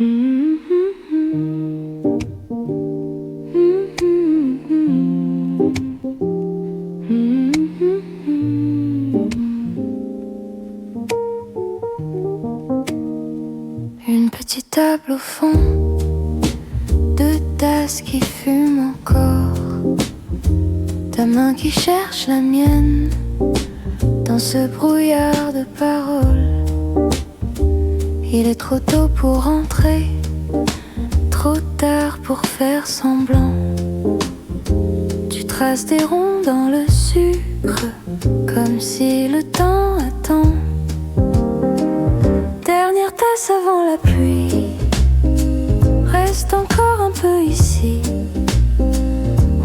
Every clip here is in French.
Une petite table au fond, deux tasses qui fument encore, ta main qui cherche la mienne dans ce brouillard de paroles. Il est trop tôt pour rentrer, trop tard pour faire semblant. Tu traces des ronds dans le sucre, comme si le temps attend. Dernière tasse avant la pluie, reste encore un peu ici.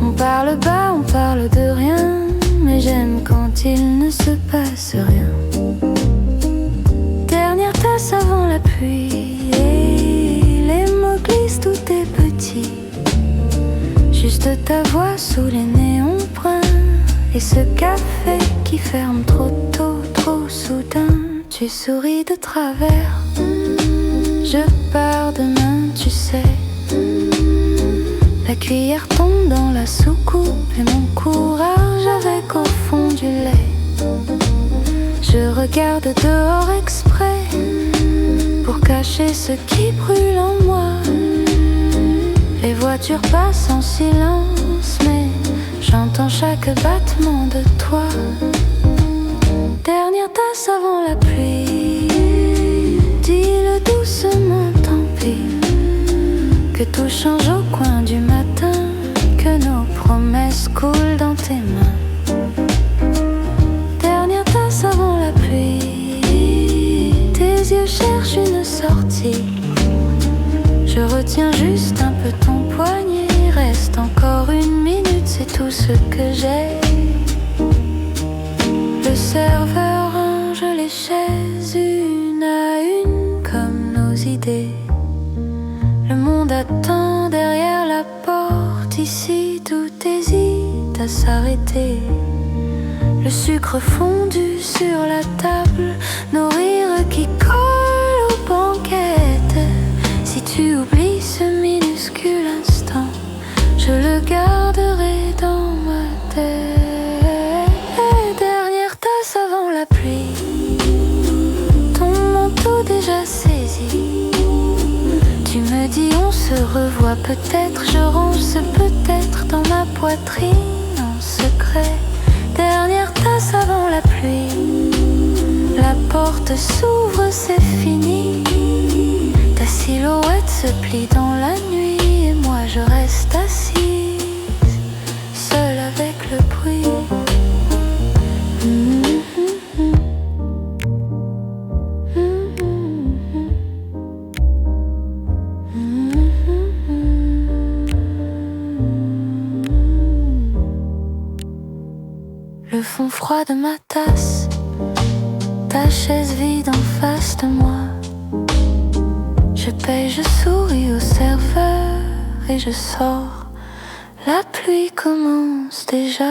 On parle bas, on parle de rien, mais j'aime quand il ne se passe rien. Dernière tasse avant la pluie, et les mots glissent, tout est petit. Juste ta voix sous les néons bruns, et ce café qui ferme trop tôt, trop soudain. Tu souris de travers, je pars demain, tu sais. La cuillère tombe dans la soucoupe et mon courage avec au fond du lait. Je regarde dehors exprès pour cacher ce qui brûle en moi. Les voitures passent en silence, mais j'entends chaque battement de toi. Dernière tasse avant la pluie, dis-le doucement, tant pis. Que tout change au coin du matin, que nos promesses coulent dans tes mains. Dernière tasse avant la pluie, tes yeux cherchent une sortie. Je retiens juste un peu ton poignet, reste encore une minute, c'est tout ce que j'ai. Le serveur range les chaises une à une comme nos idées. Le monde attend derrière la porte, ici tout hésite à s'arrêter. Le sucre fondu sur la table, nos rires qui collent aux banquettes. Si tu oublies ce minuscule instant, je le garderai dans ma tête. Dernière tasse avant la pluie, ton manteau déjà saisi. Tu me dis on se revoit peut-être, je range ce peut-être dans ma poitrine en secret. Dernière tasse avant la pluie, la porte s'ouvre, c'est fini. Ta silhouette se plie dans la nuit et moi je reste assise, seule avec le bruit. Le fond froid de ma tasse, ta chaise vide en face de moi. Je paye, je souris au serveur et je sors. La pluie commence déjà.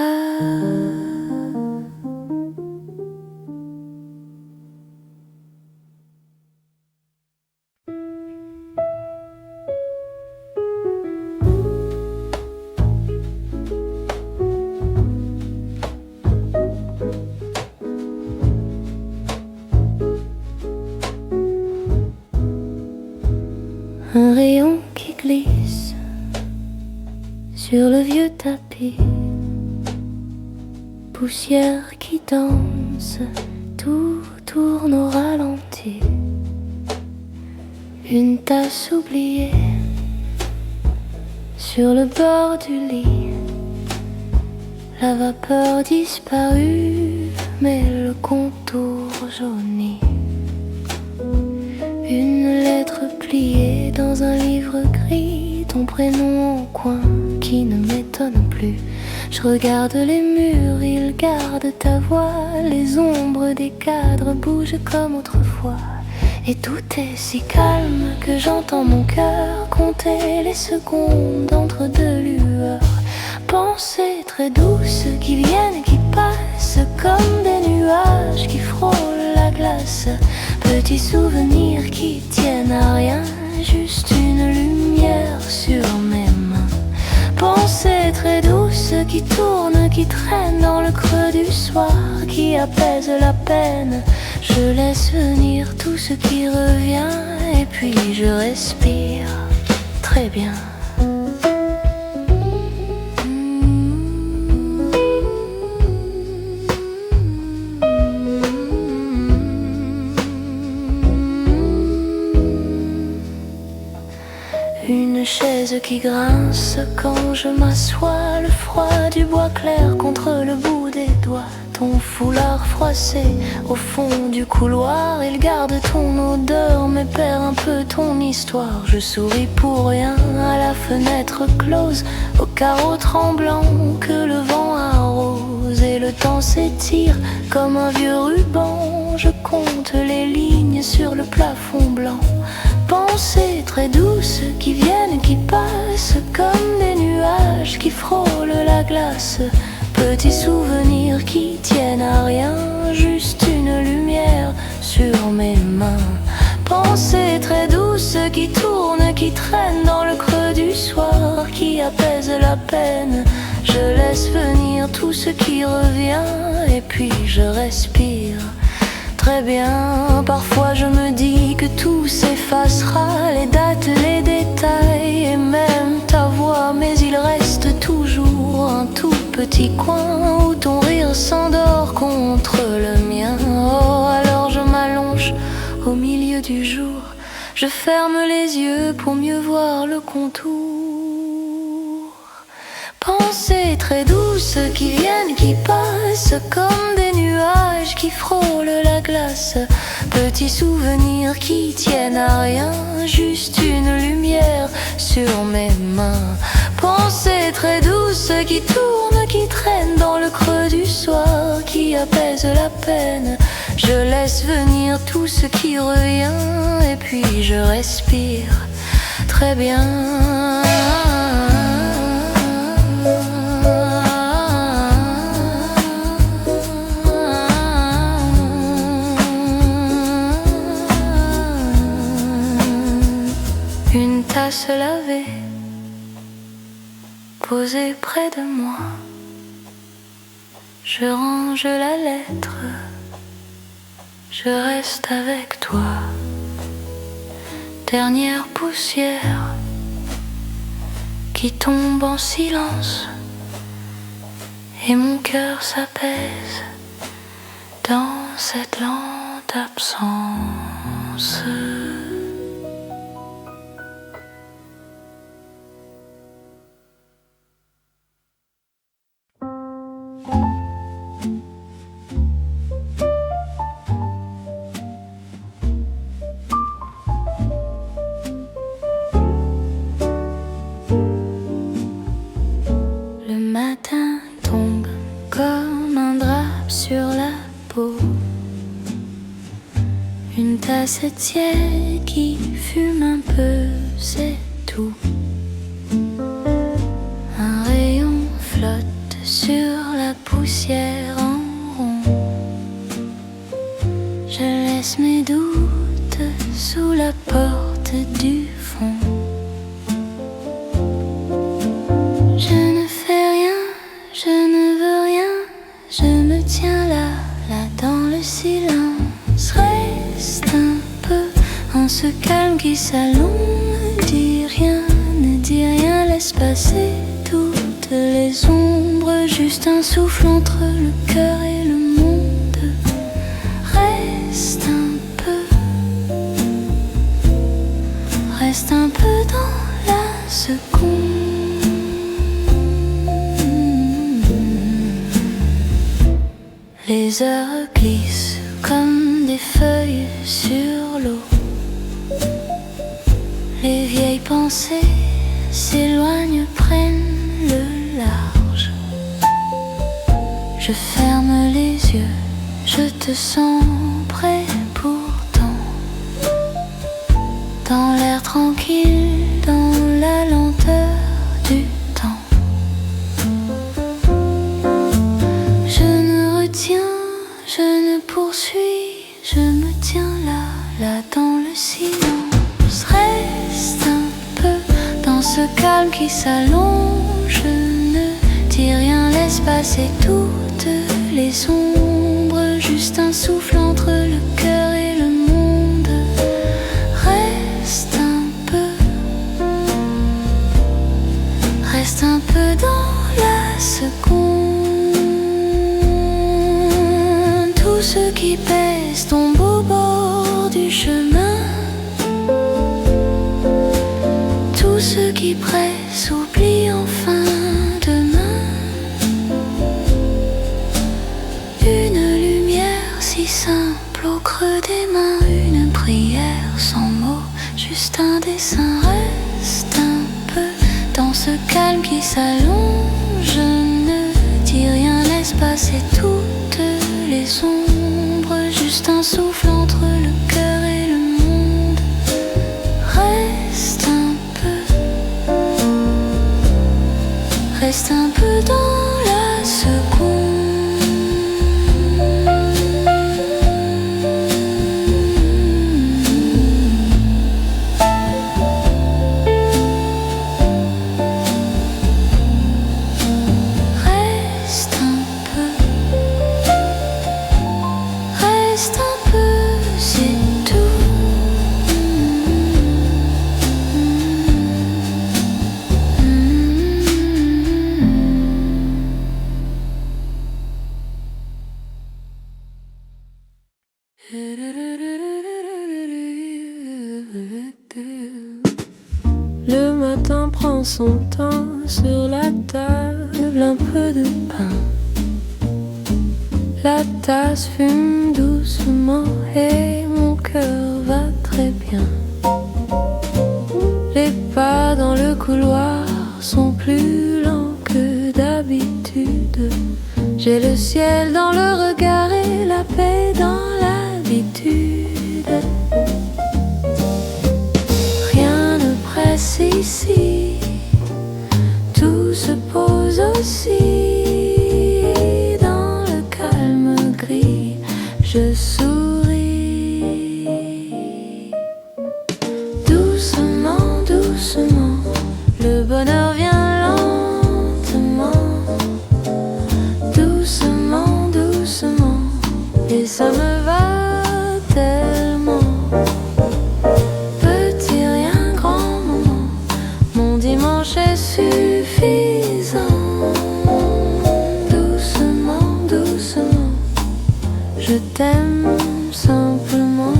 Un rayon qui glisse sur le vieux tapis, poussière qui danse, tout tourne au ralenti. Une tasse oubliée sur le bord du lit, la vapeur disparue, mais le contour jauni. Une lettre pliée dans un livre gris, ton prénom au coin qui ne m'étonne plus. Je regarde les murs, ils gardent ta voix, les ombres des cadres bougent comme autrefois. Et tout est si calme que j'entends mon cœur compter les secondes entre deux lueurs. Pensées très douces qui viennent et qui passent comme des nuages qui frôlent la glace. Petits souvenirs qui tiennent à rien, juste qui apaise la peine. Je laisse venir tout ce qui revient et puis je respire très bien. Une chaise qui grince quand je m'assois, le froid du bois clair contre le bout des doigts. Ton foulard froissé au fond du couloir, il garde ton odeur mais perd un peu ton histoire. Je souris pour rien à la fenêtre close, au carreau tremblant que le vent arrose. Et le temps s'étire comme un vieux ruban, je compte les lignes sur le plafond blanc. Pensées très douces qui viennent, qui passent comme des nuages qui frôlent la glace. Petits souvenirs qui tiennent à rien, juste une lumière sur mes mains. Pensées très douces qui tournent, qui traînent dans le creux du soir, qui apaisent la peine. Je laisse venir tout ce qui revient et puis je respire très bien. Parfois je me dis que tout s'effacera, les dates, les détails et même ta voix, mais il reste toujours un tout petit coin où ton rire s'endort contre le mien. Oh, alors je m'allonge au milieu du jour, je ferme les yeux pour mieux voir le contour. Pensées très douces qui viennent, qui passent comme des nuages qui frôlent la glace. Petits souvenirs qui tiennent à rien, juste une lumière sur mes mains. Pensées très douces qui tournent, qui traînent dans le creux du soir, qui apaisent la peine. Je laisse venir tout ce qui revient et puis je respire très bien. Une tasse lavée posée près de moi, je range la lettre, je reste avec toi. Dernière poussière qui tombe en silence et mon cœur s'apaise dans cette lente absence. Le matin tombe comme un drap sur la peau, une tasse tiède qui fume un peu, c'est tout. Un rayon flotte sur la poussière en rond. Je laisse mes doutes sous la porte du fond. Je ne fais rien, je ne veux rien, je me tiens là, là dans le silence. Reste un peu en ce calme qui s'allonge. Ne dis rien, ne dis rien, laisse passer toutes les ombres. Juste un souffle entre le cœur et le monde. Reste un peu dans la seconde. Les heures glissent comme des feuilles sur l'eau. Les vieilles pensées s'éloignent, prennent le large. Je ferme les yeux, je te sens près pourtant. Dans l'air tranquille, dans la lenteur du temps. Je ne retiens, je ne poursuis, je me tiens là, là dans le silence. Reste un peu dans ce calme qui s'allonge. Je ne dis rien, laisse passer toutes les ombres. juste un souffle entre le cœur et le monde. Reste un peu dans la seconde. Tout ce qui pèse tombe au bord du chemin. Tout ce qui presse oublie enfin demain. Une lumière si simple au creux des mains. Une prière sans mots, juste un dessin. Reste un peu dans ce calme qui s'allonge. Ne dis rien, laisse passer toutes les ombres. Juste un souffle entre le cœur et le monde. Reste un peu dans la seconde. Reste un peu, c'est tout. Le matin prend son temps, sur la table un peu de pain. La tasse fume doucement et mon cœur va très bien. Les pas dans le couloir sont plus lents que d'habitude. J'ai le ciel dans le regard et la paix dans l'habitude. Rien ne presse ici, tout se pose aussi. Dans le calme gris, je souris. Doucement, doucement, le bonheur vient lentement. Doucement, doucement, et ça me va tellement. Petit rien, grand moment, mon dimanche est suffisant. Doucement, doucement, je t'aime simplement.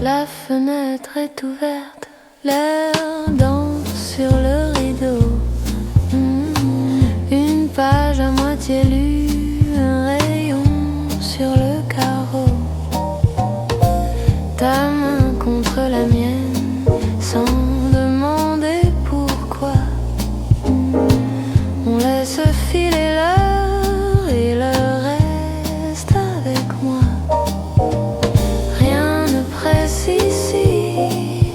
La fenêtre est ouverte, l'air danse sur le rideau. Une page à moitié lue, un rayon sur le carreau. Ta main contre la mienne, sans demander pourquoi. On laisse filer l'heure et l'heure reste avec moi. Rien ne presse ici,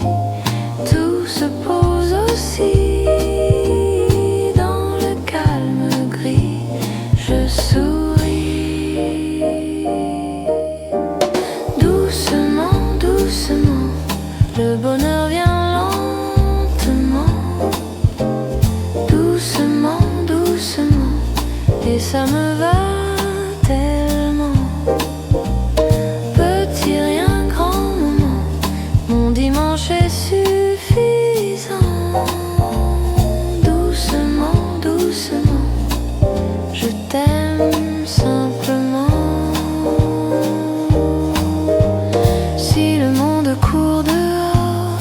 tout se pose aussi. Dans le calme gris, je souris. Doucement, doucement, le bonheur vient lentement. Doucement, doucement, et ça me va tellement. Petit rien, grand moment, mon dimanche est suffisant. Doucement, doucement, je t'aime simplement. Si le monde court dehors,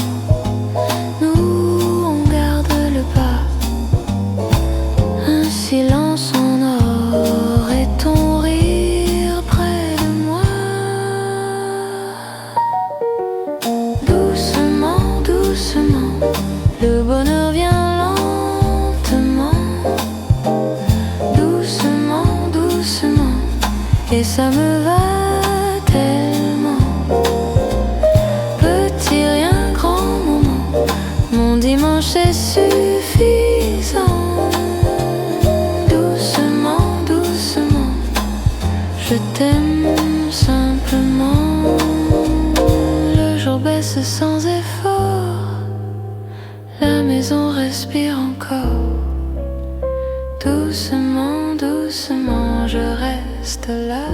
nous on garde le pas. Un silence en or et ton rire près de moi. Doucement, doucement, le bonheur vient lentement. Doucement, doucement, et ça me va tellement. Petit rien, grand moment, mon dimanche est suffisant. Doucement, doucement, je t'aime simplement. Le jour baisse sans effort, la maison respire encore. Doucement, doucement, je reste là.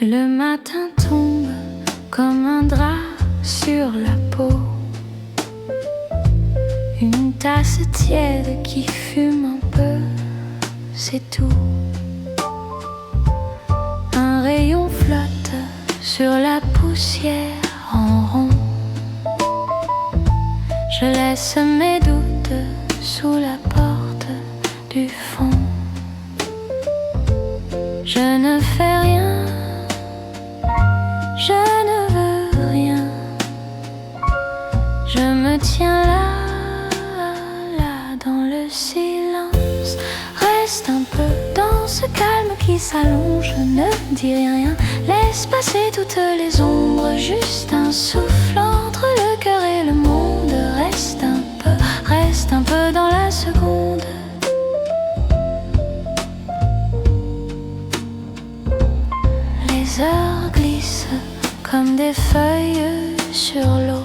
Le matin tombe comme un drap sur la peau. Une tasse tiède qui fume un peu, c'est tout. Un rayon flotte sur la poussière en rond. Je laisse mes doutes sous la porte du fond. Je ne fais rien, je ne veux rien. Je me tiens là, là dans le silence. Reste un peu dans ce calme qui s'allonge. Ne dis rien, laisse passer toutes les ombres. Juste un souffle entre le cœur et le monde. Reste un peu dans la seconde. Les heures glissent comme des feuilles sur l'eau.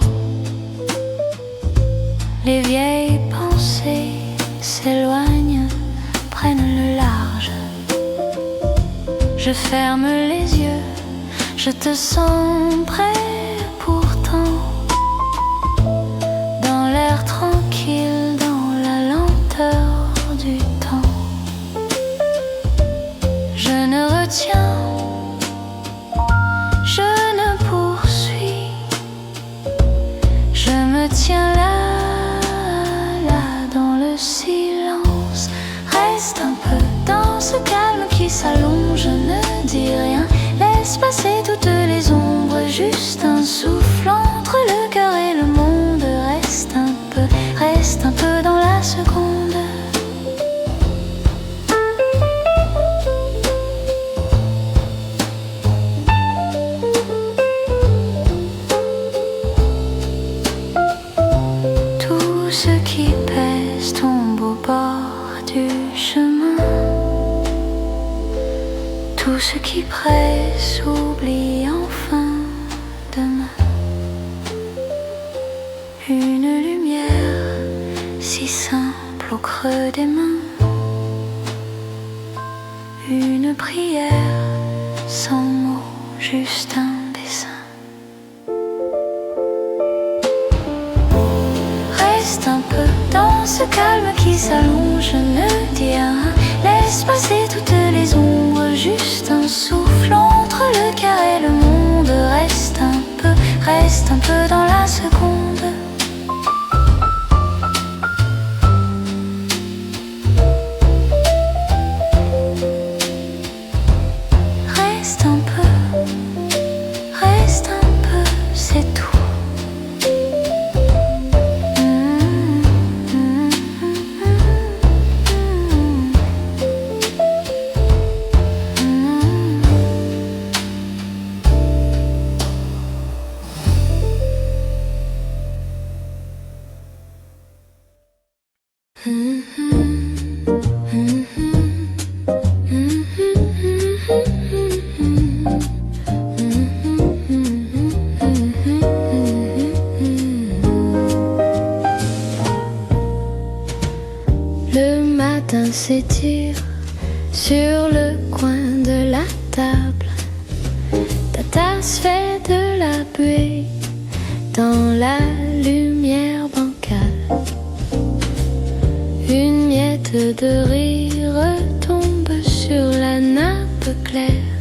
Les vieilles pensées s'éloignent, prennent le large. Je ferme les yeux, je te sens près pourtant. Dans l'air tranquille, dans la lenteur du temps. Je ne retiens, je ne poursuis. Je me tiens là, là dans le silence. Reste un peu dans ce calme qui s'allonge. Ne dis rien, laisse passer toutes les ombres. Juste un souffle entre le cœur et le monde. Reste un peu dans la seconde. Tout ce qui pèse tombe au bord du chemin. Tout ce qui presse oublie enfin demain. Une lumière si simple au creux des mains. Une prière sans mots, juste un dessin. Reste un peu dans ce calme qui s'allonge. Ne dis rien, laisse passer toutes les ombres. Juste un souffle entre le cœur et le monde. Reste un peu dans la seconde. C'est tout. Le matin s'étire sur le coin de la table. Ta tasse fait de la buée dans la lumière bancale. Une miette de riz retombe sur la nappe claire.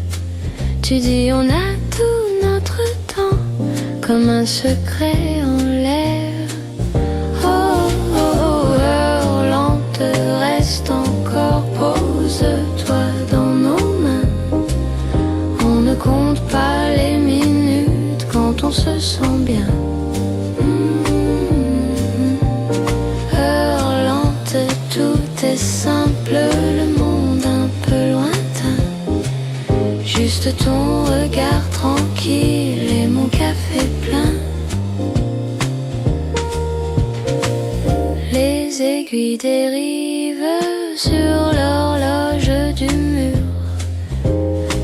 Tu dis on a tout notre temps comme un secret en l'air. Reste encore, pose-toi dans nos mains. On ne compte pas les minutes quand on se sent bien. Heure lente, tout est simple, le monde un peu lointain. Juste ton regard tranquille et mon café plein. Les aiguilles dérivent sur l'horloge du mur.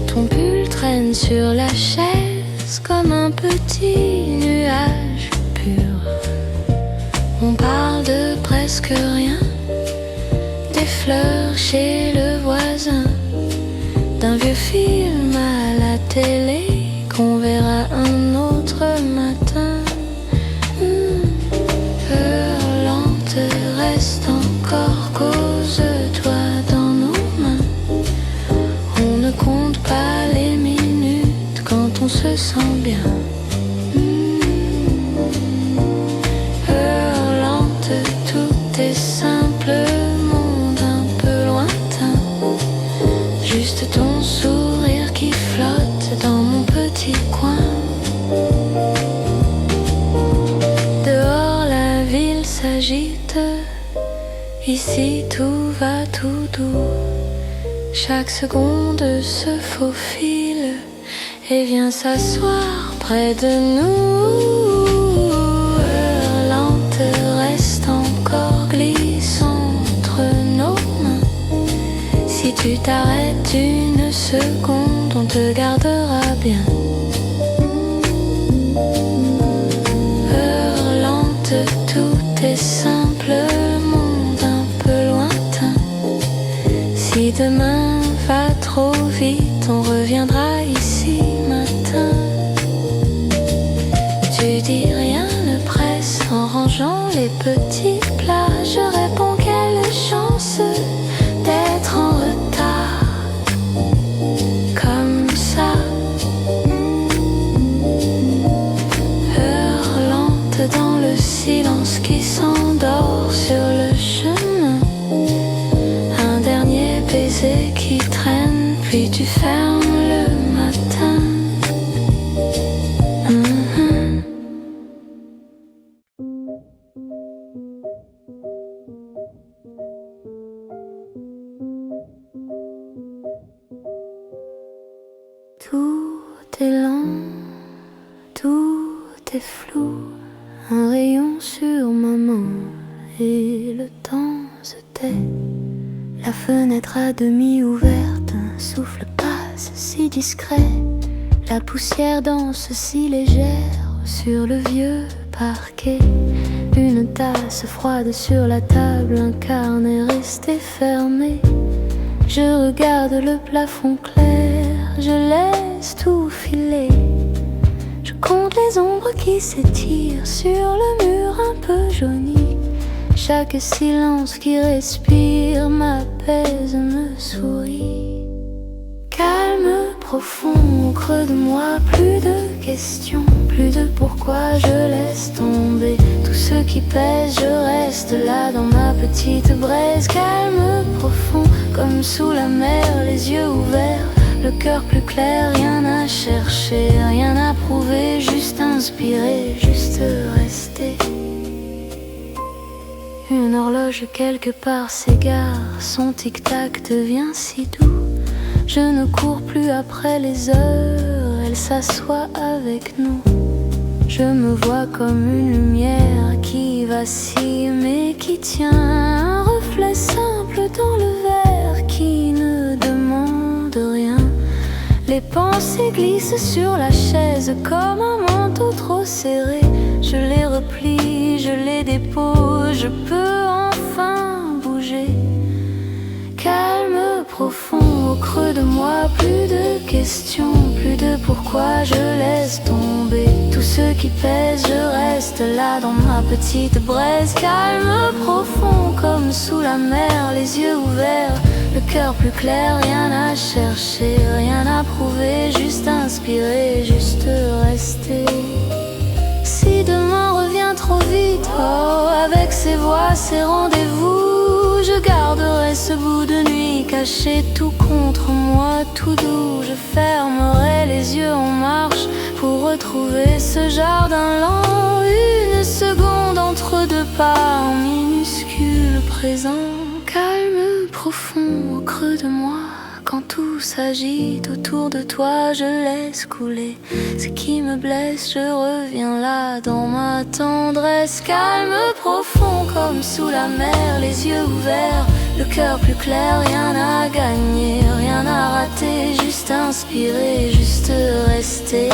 Ton pull traîne sur la chaise comme un petit nuage pur. On parle de presque rien, des fleurs chez le voisin, d'un vieux film à la télé. télé qu'on verra un autre matin. Hurlante, reste encore, cause-toi dans nos mains. On ne compte pas les minutes quand on se sent bien. Hurlante, tout est simple, monde un peu lointain. Juste ton sourire qui flotte dans mon petit coin. Dehors la ville s'agite, ici tout va tout doux. Chaque seconde se faufile et vient s'asseoir près de nous. Hurlante, reste encore, glisse entre nos mains. Si tu t'arrêtes une seconde, on te gardera bien. Hurlante, tout est simple, monde un peu lointain. Si demain va trop vite, on reviendra ici matin. Tu dis rien ne presse en rangeant les petits plats. Je réponds quelle chance d'être en retard. Comme ça, hurlante dans le silence qui s'endort sur le chemin. Un dernier baiser qui traîne, puis tu fermes le matin. Tout est lent, tout est flou. Un rayon sur ma main et le temps se tait. La fenêtre à demi ouverte, un souffle passe si discret. La poussière danse si légère sur le vieux parquet. Une tasse froide sur la table, un carnet resté fermé. Je regarde le plafond clair, je laisse tout filer. Je compte les ombres qui s'étirent sur le mur un peu jauni. Chaque silence qui respire m'apaise, me sourit. Calme profond au creux de moi, plus de questions, plus de pourquoi. Je laisse tomber tout ce qui pèse, je reste là dans ma petite braise. Calme profond comme sous la mer, les yeux ouverts, le cœur plus clair. Rien à chercher, rien à prouver, juste inspirer, juste rester. Une horloge quelque part s'égare, son tic-tac devient si doux. Je ne cours plus après les heures, elle s'assoit avec nous. Je me vois comme une lumière qui vacille mais qui tient, un reflet simple dans le verre qui ne demande rien. Les pensées glissent sur la chaise comme un manteau trop serré. Je les replie, je les dépose, je peux enfin bouger. Calme profond au creux de moi, plus de questions, plus de pourquoi. Je laisse tomber tout ce qui pèse, je reste là dans ma petite braise. Calme profond comme sous la mer, les yeux ouverts, le cœur plus clair. Rien à chercher, rien à prouver, juste inspirer, juste rester. Si demain revient trop vite, oh, avec ses voix, ses rendez-vous, je garderai ce bout de nuit caché tout contre moi, tout doux. Je fermerai les yeux en marche pour retrouver ce jardin lent. Une seconde entre deux pas, un minuscule présent. Calme profond au creux de moi. Quand tout s'agite autour de toi, je laisse couler ce qui me blesse. Je reviens là dans ma tendresse. Calme profond comme sous la mer, les yeux ouverts, le cœur plus clair. Rien à gagner, rien à rater, juste inspirer, juste rester.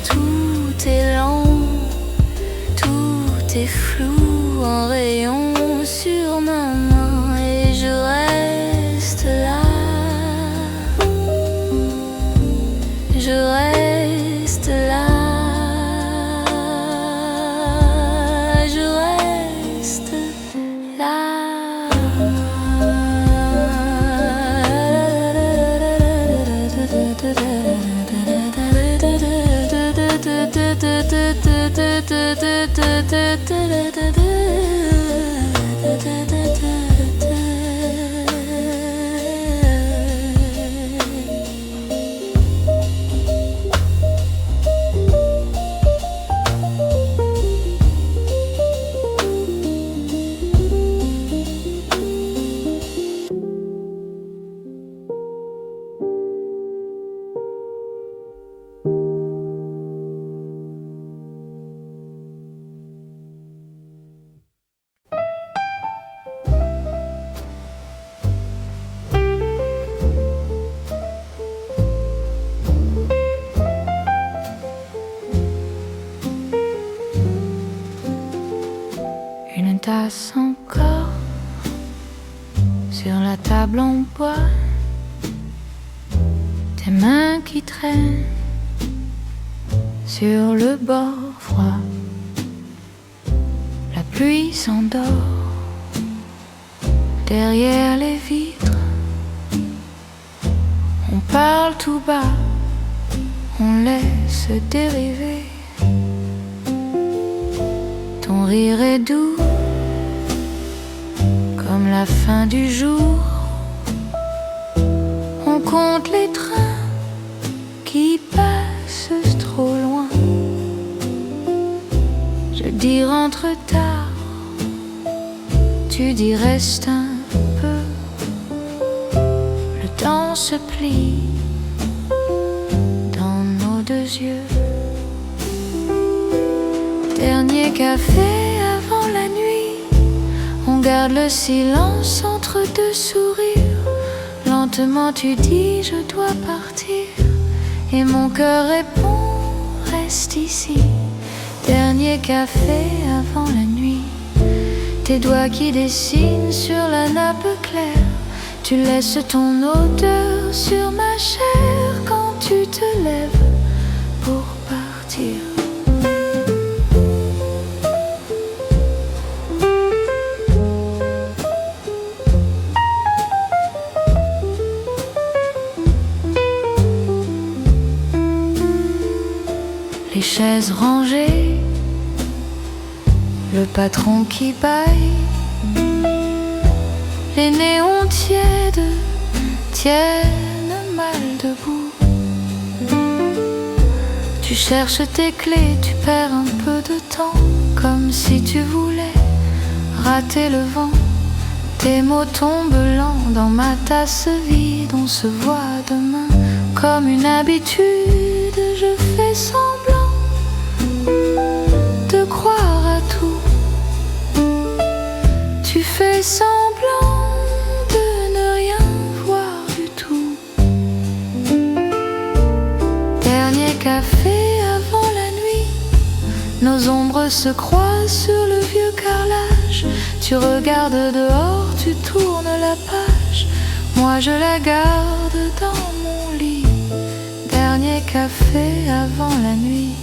Tout est lent, tout est flou, un rayon sur ma main et je reste là. glace encore sur la table en bois, tes mains qui traînent sur le bord froid. La pluie s'endort derrière les vitres. On parle tout bas, on laisse dériver. Ton rire est doux comme la fin du jour. On compte les trains qui passent trop loin. Je dis rentre tard, tu dis reste un peu. Le temps se plie dans nos deux yeux. Dernier café avant la nuit, on garde le silence entre deux sourires. Lentement tu dis je dois partir, et mon cœur répond reste ici. Dernier café avant la nuit, tes doigts qui dessinent sur la nappe claire. Tu laisses ton odeur sur ma chair quand tu te lèves pour partir. Les chaises rangées, le patron qui baille, les néons tièdes tiennent mal debout. Tu cherches tes clés, tu perds un peu de temps, comme si tu voulais rater le vent. Tes mots tombent lents dans ma tasse vide. On se voit demain comme une habitude. Je fais semblant de croire à tout. Tu fais semblant de ne rien voir du tout. Dernier café avant la nuit, nos ombres se croisent sur le vieux carrelage. Tu regardes dehors, tu tournes la page. Moi je la garde dans mon lit. Dernier café avant la nuit,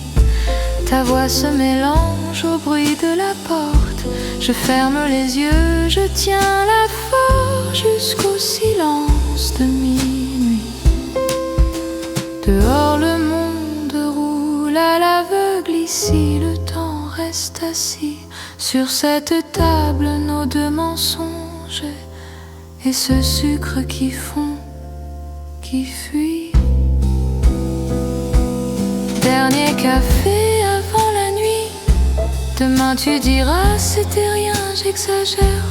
ta voix se mélange au bruit de la porte. Je ferme les yeux, je tiens la force jusqu'au silence de minuit. Dehors le monde roule à l'aveugle, ici le temps reste assis. Sur cette table nos deux mensonges et ce sucre qui fond, qui fuit. Dernier café avant la nuit, demain tu diras c'était rien, j'exagère.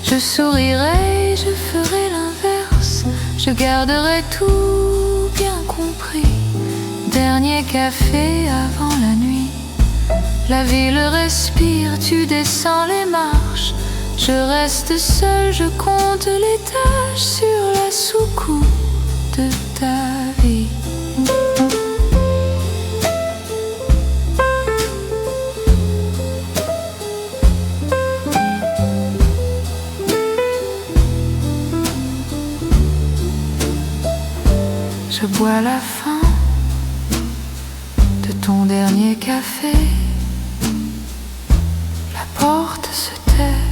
Je sourirai, je ferai l'inverse. Je garderai tout bien compris. Dernier café avant la nuit, la ville respire, tu descends les marches. Je reste seule, je compte les tâches sur la soucoupe de ta vie. Je bois la fin de ton dernier café. La porte se tait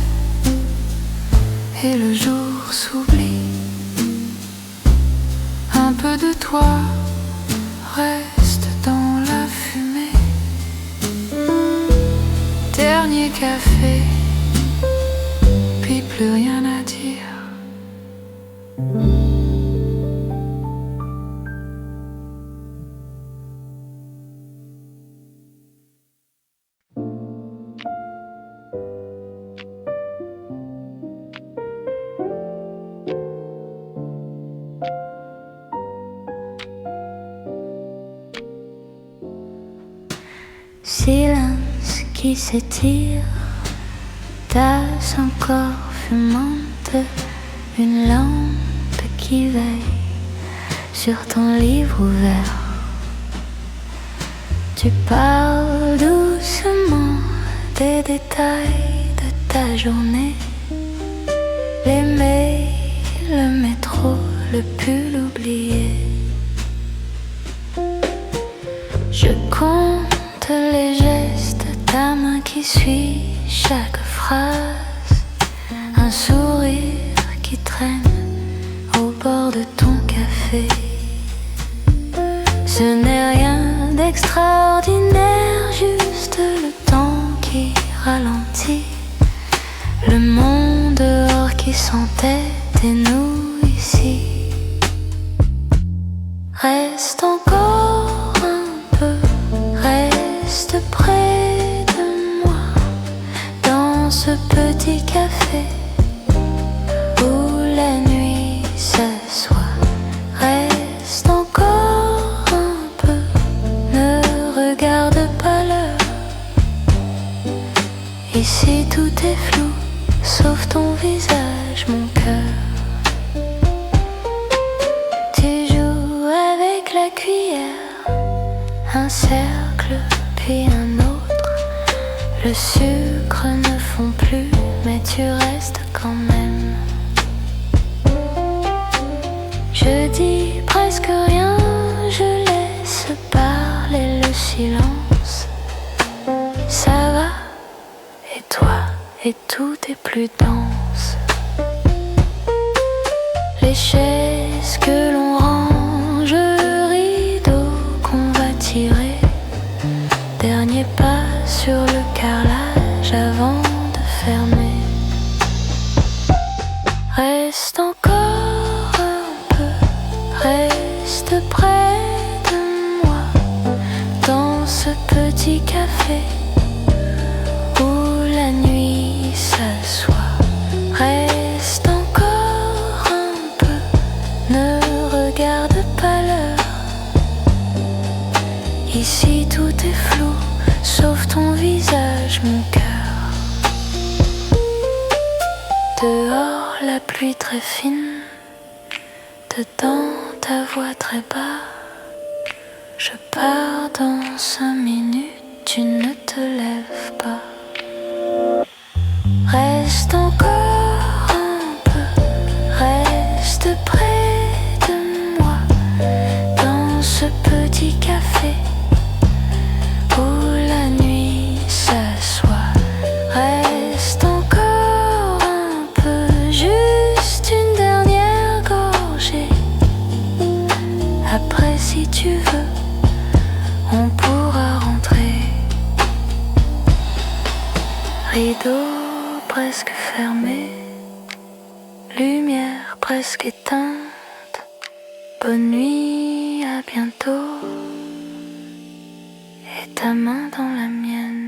et le jour s'oublie. Un peu de toi reste dans la fumée. Dernier café, puis plus rien à dire. Silence qui s'étire, tasse encore fumante, une lampe qui veille sur ton livre ouvert. Tu parles doucement des détails de ta journée. Les mails, le métro, le pull oublié. Je compte les gestes, ta main qui suit chaque phrase. Un sourire qui traîne au bord de ton café. Ce n'est rien d'extraordinaire, juste le temps qui ralentit. Le monde dehors qui s'entête et nous ici. Reste encore un peu, reste près de moi, dans ce petit café où la nuit s'assoit. Reste encore un peu, ne regarde pas l'heure. Ici tout est flou, sauf ton visage, mon cœur. Tu joues avec la cuillère, un cercle puis un autre. Le sucre ne fond plus, mais tu restes quand même. Je dis presque rien, je laisse parler le silence. Ça va, et toi, et tout est plus dense. Les chaises que l'on range, le rideau qu'on va tirer. Dernier pas sur le carrelage avant de fermer. Reste encore un peu, reste près de moi, dans ce petit café où la nuit s'assoit. Reste encore un peu, ne regarde pas l'heure. Ici tout est flou, sauf ton visage, mon cœur. Dehors la pluie très fine, dedans ta voix très bas. Je pars dans 5 minutes, tu ne te lèves pas. Reste encore un peu, reste près de moi, dans ce petit café où la nuit s'assoit. Reste encore un peu, juste une dernière gorgée. Après, si tu veux, on pourra rentrer. Rideau presque fermé, lumière presque éteinte. Bonne nuit, à bientôt. Et ta main dans la mienne.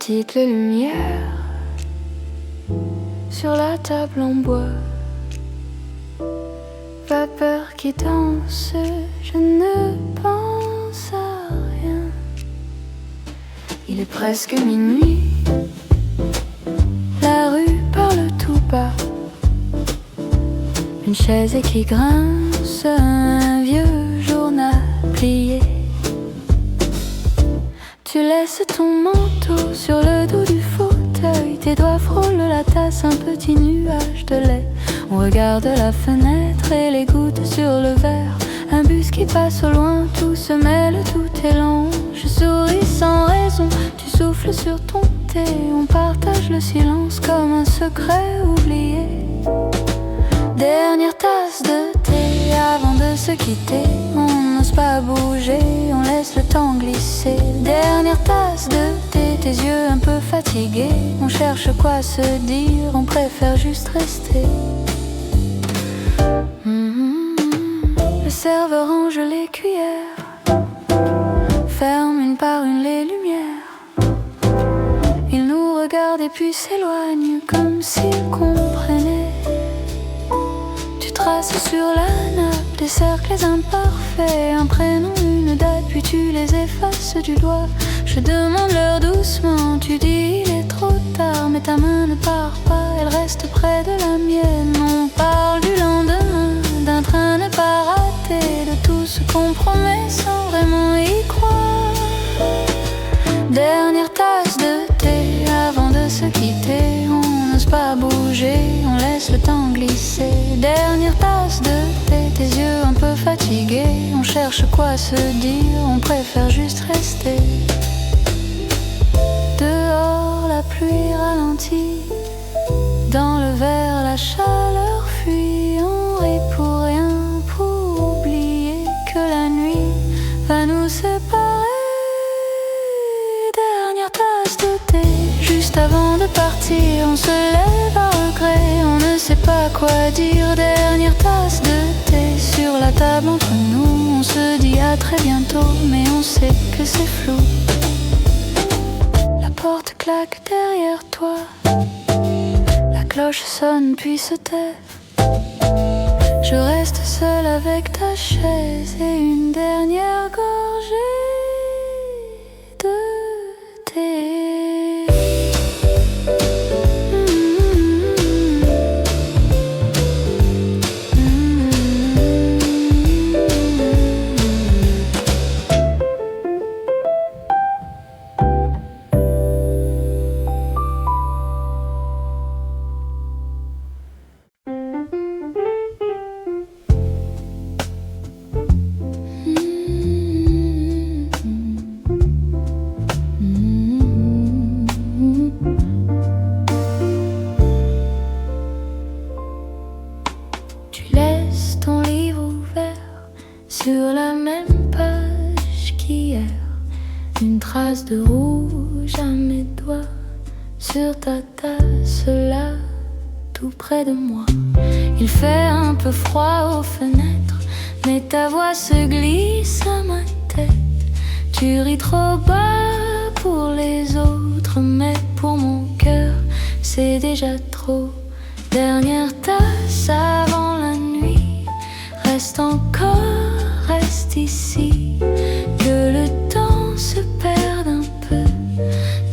Petite lumière sur la table en bois, vapeur qui danse, je ne pense à rien. Il est presque minuit, la rue parle tout bas. Une chaise qui grince, un vieux journal plié. Tu laisses ton manteau sur le dos du fauteuil, tes doigts frôlent la tasse, un petit nuage de lait. On regarde la fenêtre et les gouttes sur le verre. Un bus qui passe au loin, tout se mêle, tout est lent. Je souris sans raison, tu souffles sur ton thé. On partage le silence comme un secret oublié. Dernière tasse de thé avant de se quitter. On n'ose pas bouger, on laisse le temps glisser. Dernière tasse de thé, tes yeux un peu fatigués. On cherche quoi se dire, on préfère juste rester. Le serveur range les cuillères, ferme une par une les lumières. Il nous regarde et puis s'éloigne comme s'il comprenait. Tu traces sur la nappe des cercles imparfaits, un prénom, une date, puis tu les effaces du doigt. Je demande l'heure doucement, tu dis il est trop tard, mais ta main ne part pas, elle reste près de la mienne. On parle du lendemain, d'un train ne pas raté, de tout ce qu'on promet sans vraiment y croire. Dernière tasse de thé avant de se quitter, on n'ose pas bouger, on laisse le temps glisser. Dernière tasse de thé, tes yeux un peu fatigués, on cherche quoi se dire, on préfère juste rester. Dehors la pluie ralentit, dans le verre la chaleur fuit. On rit pour rien, pour oublier que la nuit va nous séparer. Dernière tasse de thé, juste avant de partir, on se lève à regret, on ne sait pas quoi dire. Dernière tasse de thé sur la table entre nous, on se dit à très bientôt, mais on sait que c'est flou. La porte claque derrière toi, la cloche sonne puis se tait. Je reste seule avec ta chaise et une dernière gorgée de thé. Sur la même page qu'hier, une trace de rouge à mes doigts, sur ta tasse là, tout près de moi. Il fait un peu froid aux fenêtres, mais ta voix se glisse à ma tête. Tu ris trop bas pour les autres, mais pour mon cœur, c'est déjà trop. Dernière tasse avant la nuit, reste encore. Reste ici, que le temps se perde un peu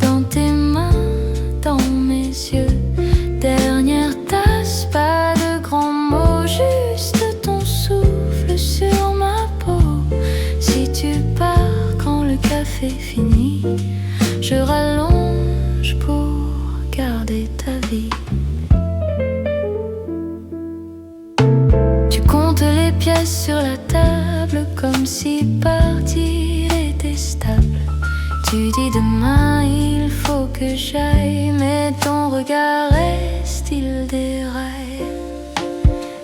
dans tes mains, dans mes yeux. Dernière tasse, pas de grands mots, juste ton souffle sur ma peau. Si tu pars quand le café finit, je rallonge pour garder ta vie. Tu comptes les pièces sur la table comme si partir était stable. Tu dis demain il faut que j'aille, mais ton regard reste, il déraille.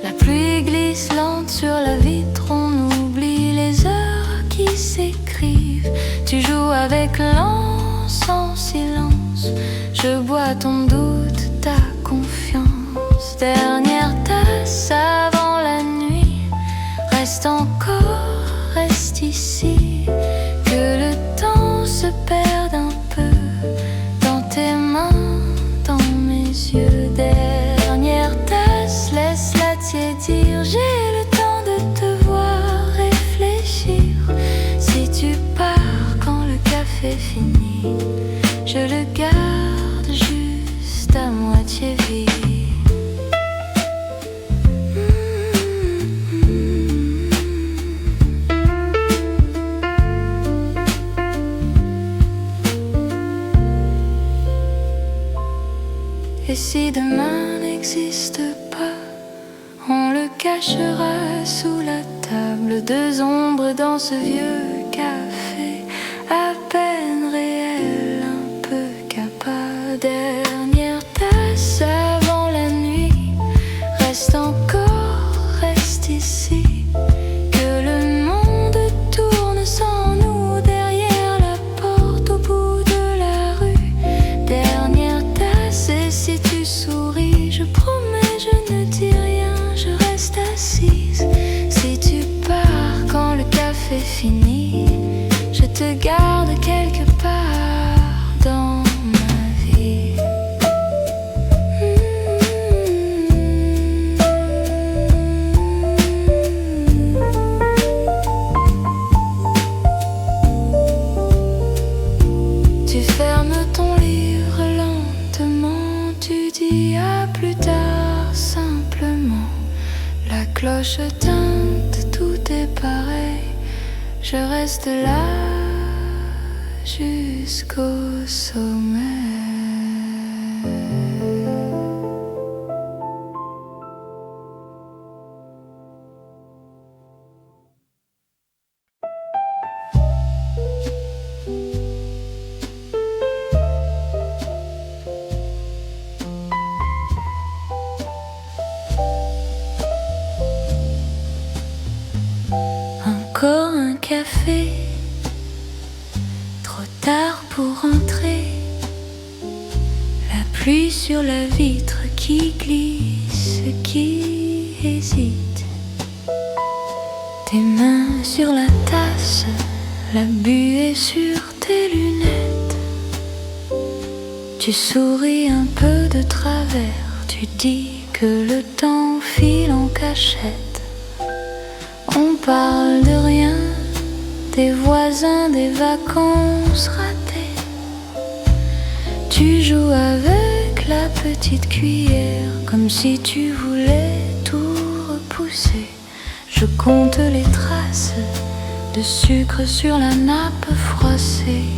La pluie glisse lente sur la vitre, on oublie les heures qui s'écrivent. Tu joues avec l'encens en silence, je bois ton doute, ta confiance. Dernière tasse avant la nuit, reste encore, reste ici, que le temps se perde un peu dans tes mains, dans mes yeux. Dernière tasse, laisse-la tiédir, j'ai le temps de te voir réfléchir. Si tu pars quand le café finit, je le garde juste à moitié vide. Et si demain n'existe pas, on le cachera sous la table. Deux ombres dans ce vieux café, à peine réel, un peu capable. Dernière tasse avant la nuit, reste encore, reste ici, que le monde tourne sans nous derrière la porte au bout de la rue. Dernière tasse, et si tu souris, je promets, je ne dis rien, je reste assise. Si tu pars quand le café finit, tu dis à plus tard simplement. La cloche teinte, tout est pareil. Je reste là jusqu'au sommet. Encore un café, trop tard pour rentrer. La pluie sur la vitre qui glisse, qui hésite. Tes mains sur la tasse, la buée sur tes lunettes. Tu souris un peu de travers, tu dis que le temps file en cachette. On parle de rien, des voisins, des vacances ratées. Tu joues avec la petite cuillère, comme si tu voulais tout repousser. Je compte les traces de sucre sur la nappe froissée.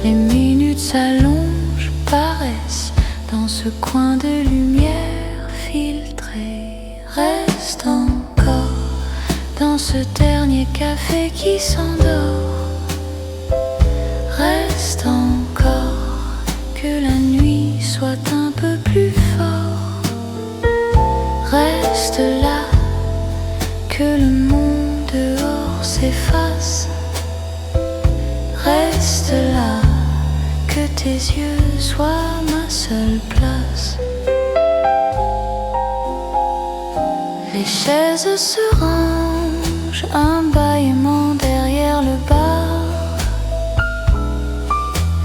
Les minutes s'allongent, paraissent dans ce coin de lumière filtrée. Reste encore dans ce dernier café qui s'endort. Reste encore que la nuit soit un peu plus fort. Reste là que le monde dehors s'efface. Reste là que tes yeux soient ma seule place. Les chaises se rangent, un bâillement derrière le bar.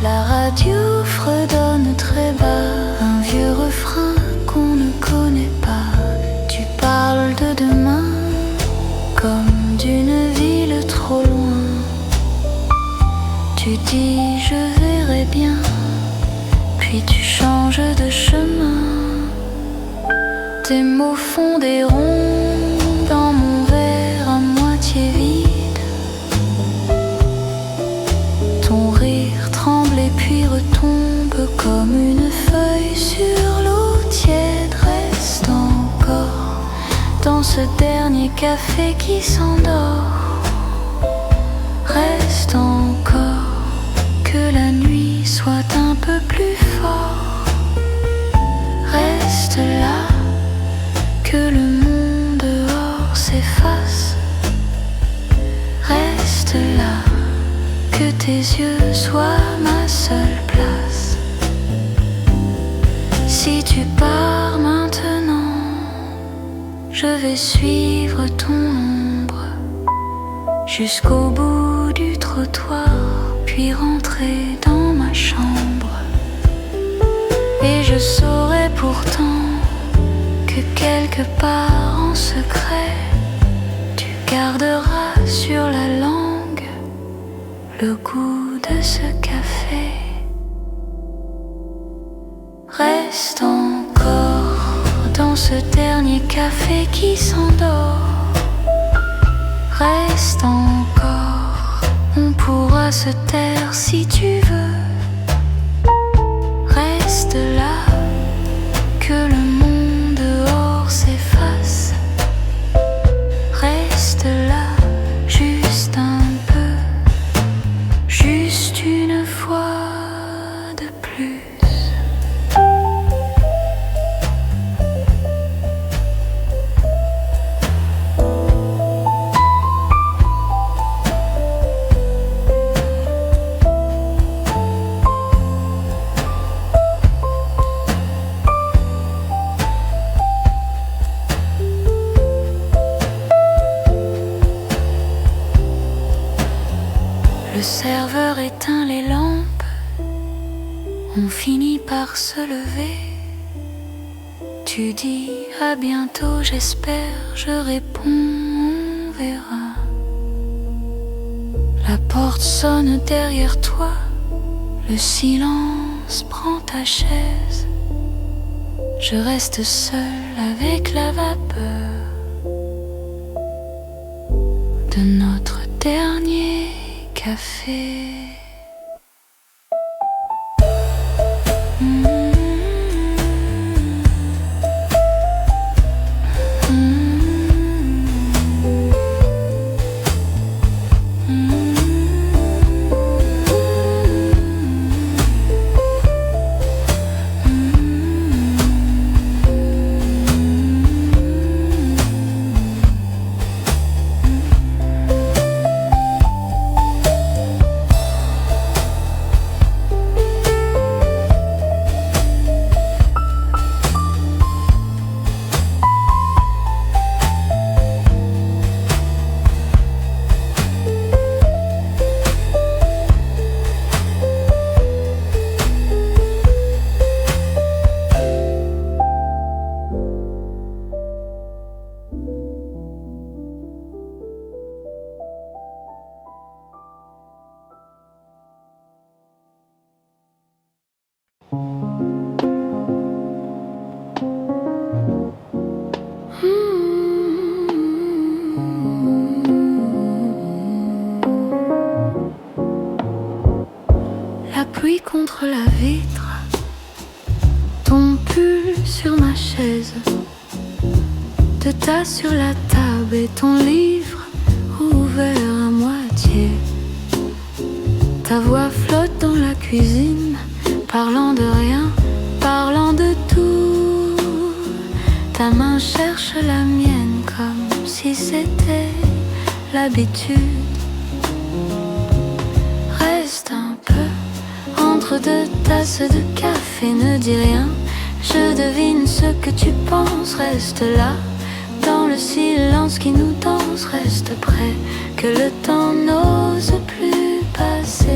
La radio fredonne très bas, un vieux refrain qu'on ne connaît pas. Tu parles de demain comme d'une ville trop loin. Tu dis je verrai bien, puis tu changes de chemin. Tes mots font des ronds dans mon verre à moitié vide. Ton rire tremble et puis retombe comme une feuille sur l'eau tiède. Reste encore dans ce dernier café qui s'endort. Reste encore que la nuit soit un peu plus fort. Reste là que le monde dehors s'efface. Reste là que tes yeux soient ma seule place. Si tu pars maintenant, je vais suivre ton ombre jusqu'au bout du trottoir, puis rentrer dans ma chambre. Et je saurai pourtant que quelque part en secret, tu garderas sur la langue le goût de ce café. Reste encore dans ce dernier café qui s'endort. Reste encore, on pourra se taire si tu veux. Reste là que le monde dehors s'efface. Reste là juste un peu, juste une fois de plus. Le serveur éteint les lampes, on finit par se lever. Tu dis à bientôt, j'espère, je réponds, on verra. La porte sonne derrière toi, le silence passe, prends ta chaise. Je reste seule avec la vapeur de notre dernier café. La pluie contre la vitre, ton pull sur ma chaise, te tasse sur la table et ton livre ouvert à moitié. Ta voix flotte dans la cuisine, parlant de rien, parlant de tout. Ta main cherche la mienne comme si c'était l'habitude. Reste un peu entre deux tasses de café, ne dis rien. Je devine ce que tu penses, reste là. Dans le silence qui nous danse, reste près, que le temps n'ose plus passer.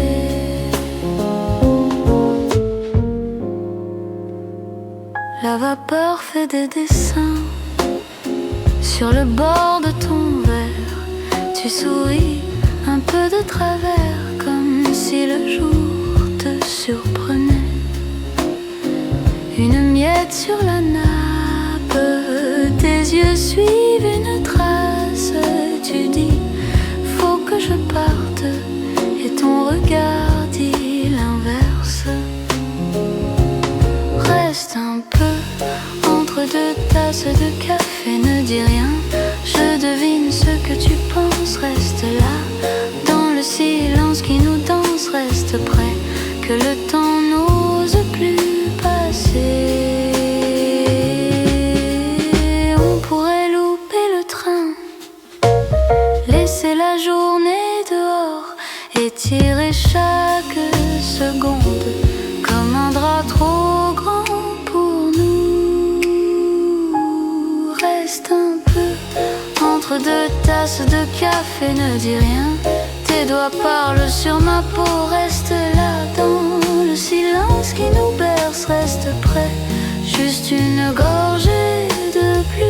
La vapeur fait des dessins sur le bord de ton verre. Tu souris un peu de travers, comme si le jour te surprenait. Une miette sur la nappe, tes yeux suivent une trace. Tu dis, faut que je parte, et ton regard dit l'inverse. Reste un peu entre deux tasses de café, ne dis rien. Je devine ce que tu penses, reste là. Dans le silence qui nous danse, reste près, que le temps n'ose plus passer. On pourrait louper le train, laisser la journée dehors, étirer chaque seconde comme un drap trop grand pour nous. Reste un peu entre deux tasses de café, ne dis rien. Tes doigts parlent sur ma peau, reste là. Dans le silence qui nous berce, reste près, juste une gorgée de plus.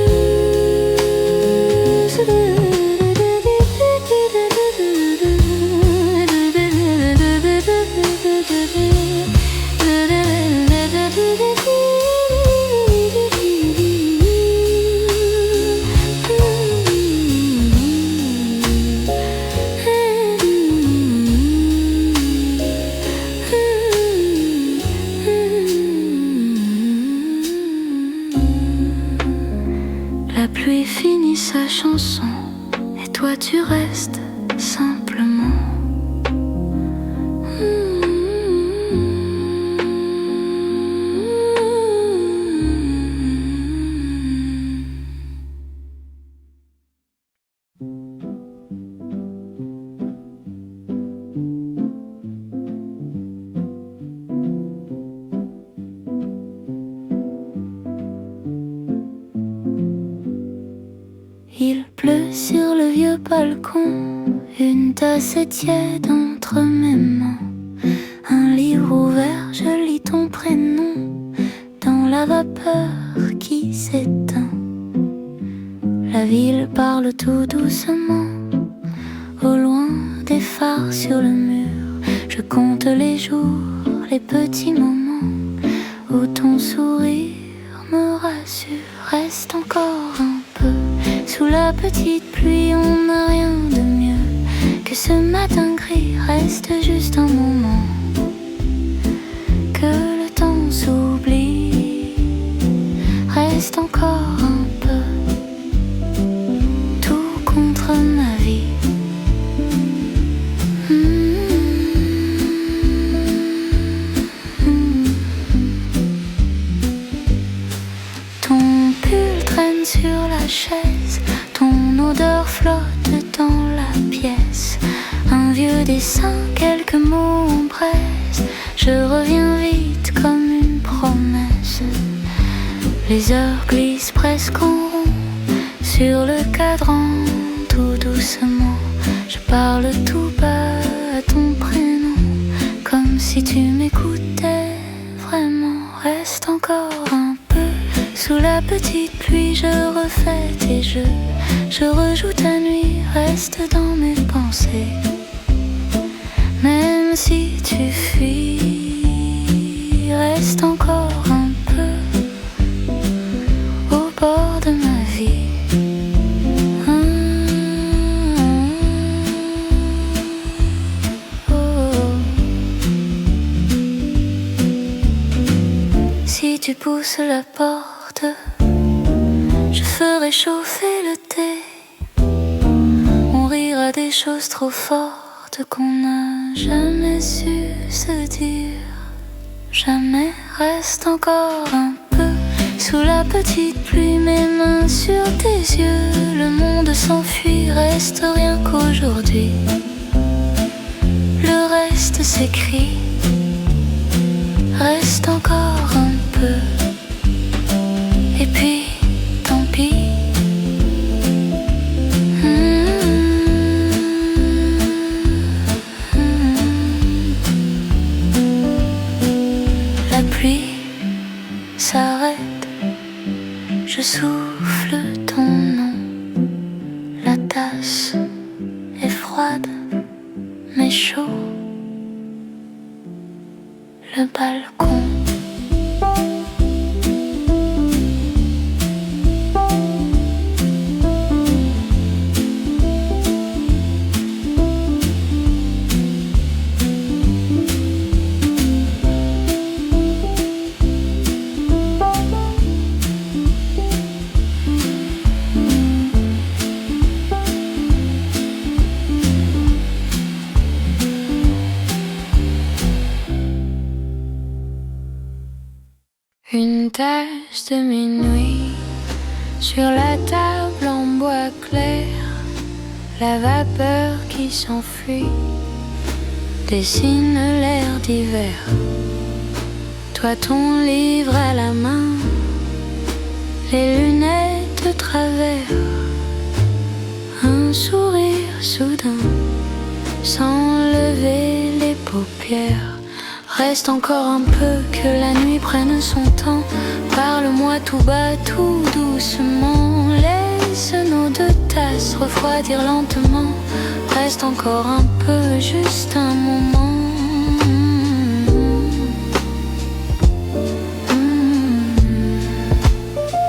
La pluie finit sa chanson et toi tu restes simplement. Il pleut sur le vieux balcon, une tasse tiède entre mes mains. Un livre ouvert, je lis ton prénom dans la vapeur qui s'éteint. La ville parle tout doucement, au loin des phares sur le mur. Je compte les jours, les petits moments. où ton sourire me rassure. Reste encore un peu sous la petite pluie, on n'a rien de mieux que ce matin gris. Reste juste un moment, que le temps s'oublie. Reste encore un peu, tout contre ma vie. Ton pull traîne sur la chaise, ton odeur flotte dans la pièce. Un vieux dessin, quelques mots en presse. Je reviens vite comme une promesse. Les heures glissent presque en rond sur le cadran, tout doucement. Je parle tout bas à ton prénom, comme si tu m'écoutais vraiment. Reste encore un peu sous la petite pluie, je refais tes jeux, je rejoue ta nuit. Reste dans mes pensées, même si tu fuis. Reste encore un peu au bord de ma vie. Si tu pousses la porte, je ferai chauffer le thé. On rira des choses trop fortes qu'on n'a jamais su se dire. Jamais. Reste encore un peu sous la petite pluie, mes mains sur tes yeux. Le monde s'enfuit, reste rien qu'aujourd'hui. Le reste s'écrit. Reste encore un peu, et puis tant pis. La pluie s'arrête, je souffle ton nom. La tasse est froide mais chaud. Le balcon. Une tasse de minuit sur la table en bois clair. La vapeur qui s'enfuit dessine l'air d'hiver. Toi ton livre à la main, les lunettes de travers. Un sourire soudain sans lever les paupières. Reste encore un peu, que la nuit prenne son temps. Parle-moi tout bas, tout doucement. Laisse nos deux tasses refroidir lentement. Reste encore un peu, juste un moment.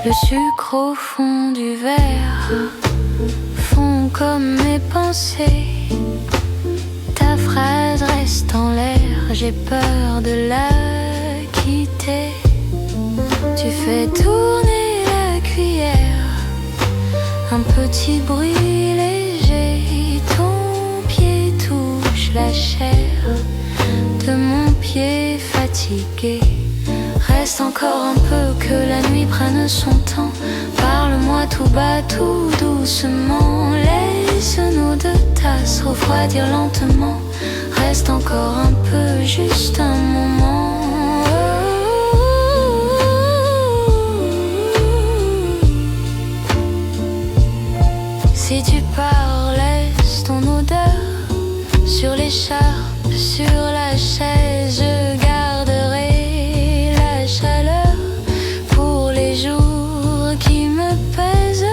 Le sucre au fond du verre fond comme mes pensées. Ta phrase reste en l'air, j'ai peur de la quitter. Tu fais tourner la cuillère, un petit bruit léger. Ton pied touche la chair de mon pied fatigué. Reste encore un peu, que la nuit prenne son temps. Parle-moi tout bas, tout doucement. Laisse nos deux tasses refroidir lentement. Reste encore un peu, juste un moment. Si tu pars, laisse ton odeur sur l'écharpe, sur la chaise. Je garderai la chaleur pour les jours qui me pèsent.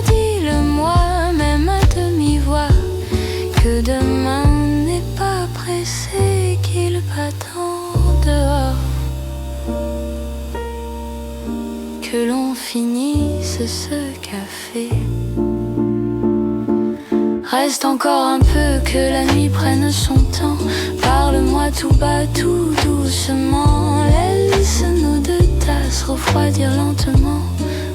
Dis-le-moi, même à demi-voix, que demain n'est pas pressé, qu'il va tant de que l'on finisse ce café. Reste encore un peu que la nuit prenne son temps. Parle-moi tout bas, tout doucement. Laisse nos deux tasses refroidir lentement.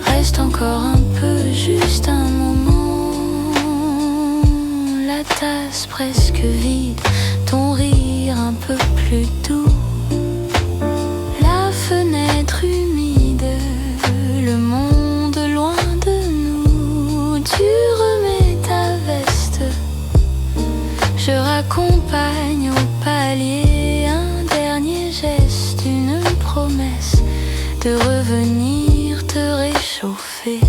Reste encore un peu, juste un moment. La tasse presque vide, ton rire un peu plus doux. La fenêtre humide, le monde loin de nous. Tu remets ta veste, je raccompagne au palier. Un dernier geste, une promesse de revenir te réchauffer.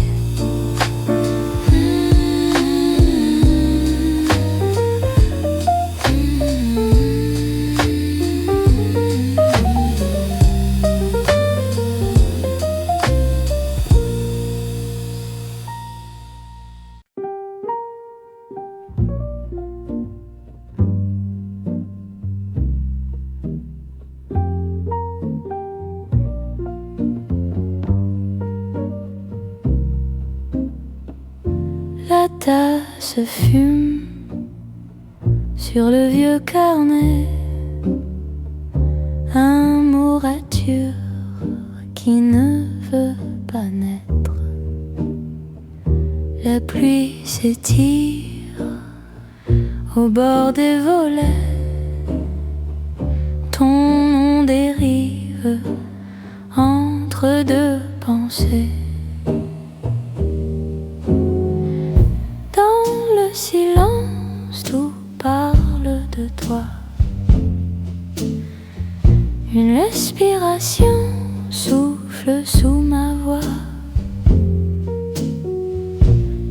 La tasse fume sur le vieux carnet, un mot rature qui ne veut pas naître. La pluie s'étire au bord des volets, ton nom dérive entre deux pensées. Le silence, tout parle de toi. Une respiration souffle sous ma voix.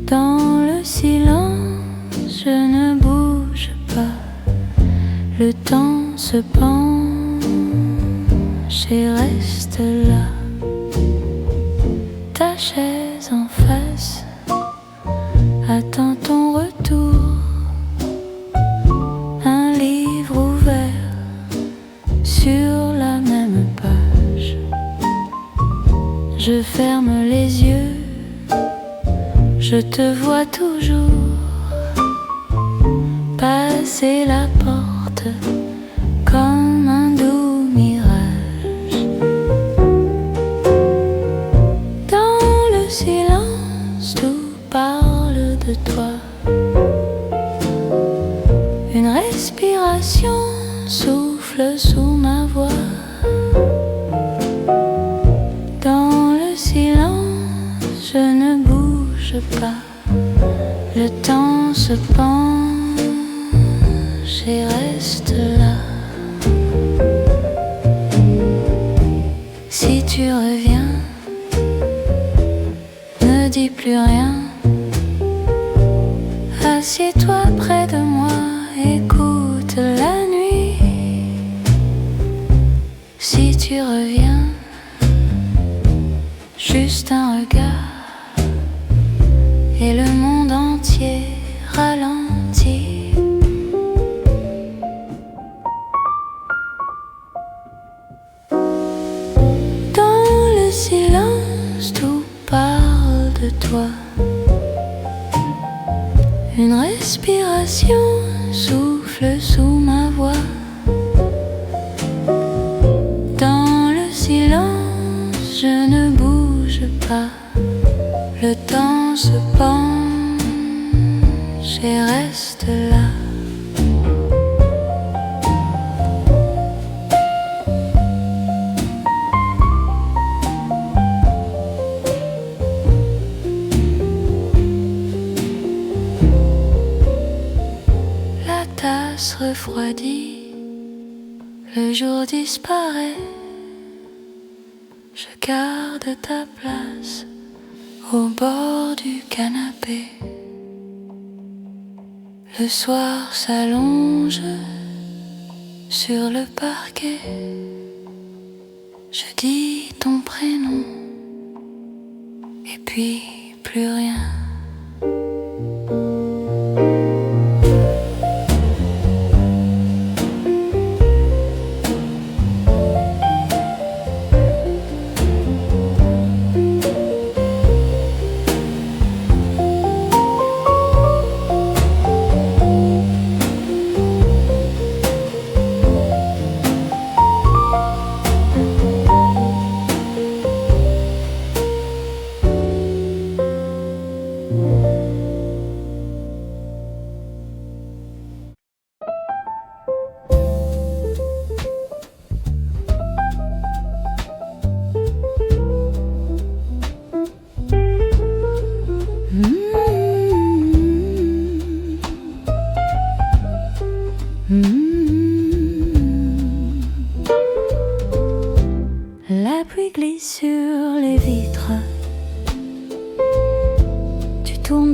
Dans le silence, je ne bouge pas. Le temps se penche et reste là. Ta chaise en face attends ton retour, un livre ouvert sur la même page. Je ferme les yeux, je te vois toujours passer la porte comme un doux mirage. Dans le silence, tout parle de toi. Une respiration souffle sous ma voix. Dans le silence, je ne bouge pas. Le temps se penche et reste là. Si tu reviens, ne dis plus rien. Assieds-toi près de moi, écoute la nuit. Si tu reviens, juste un regard et le monde entier ralentit. Dans le silence, tout parle de toi. Une respiration souffle sous ma voix. Dans le silence, je ne bouge pas. Le temps se penche et reste là. Refroidi, le jour disparaît. Je garde ta place au bord du canapé. Le soir s'allonge sur le parquet. Je dis ton prénom et puis plus rien.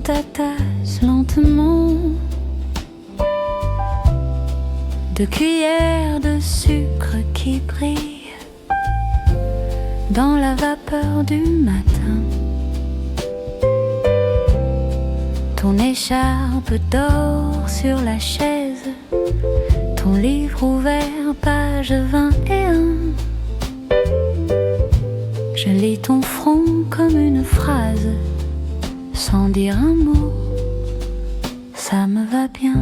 ta tasse lentement. 2 cuillères de sucre qui brillent dans la vapeur du matin. Ton écharpe dort sur la chaise, ton livre ouvert, page 21. Je lis ton front comme une phrase, sans dire un mot, ça me va bien.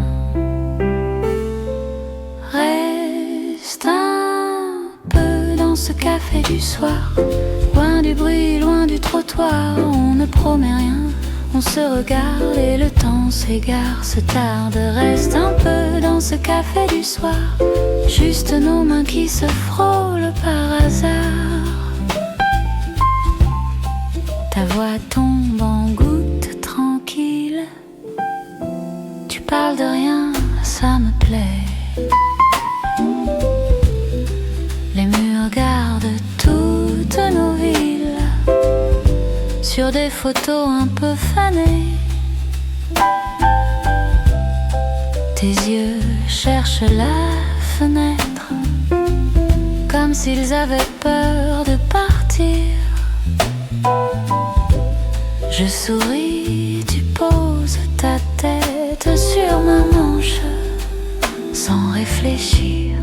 Reste un peu dans ce café du soir, loin du bruit, loin du trottoir. On ne promet rien, on se regarde et le temps s'égare, se tarde. Reste un peu dans ce café du soir, juste nos mains qui se frôlent par hasard. Ta voix tombe en gouttes tranquilles, tu parles de rien, ça me plaît. Les murs gardent toutes nos villes sur des photos un peu fanées. Tes yeux cherchent la fenêtre, comme s'ils avaient peur de partir. Je souris, tu poses ta tête sur ma manche, sans réfléchir.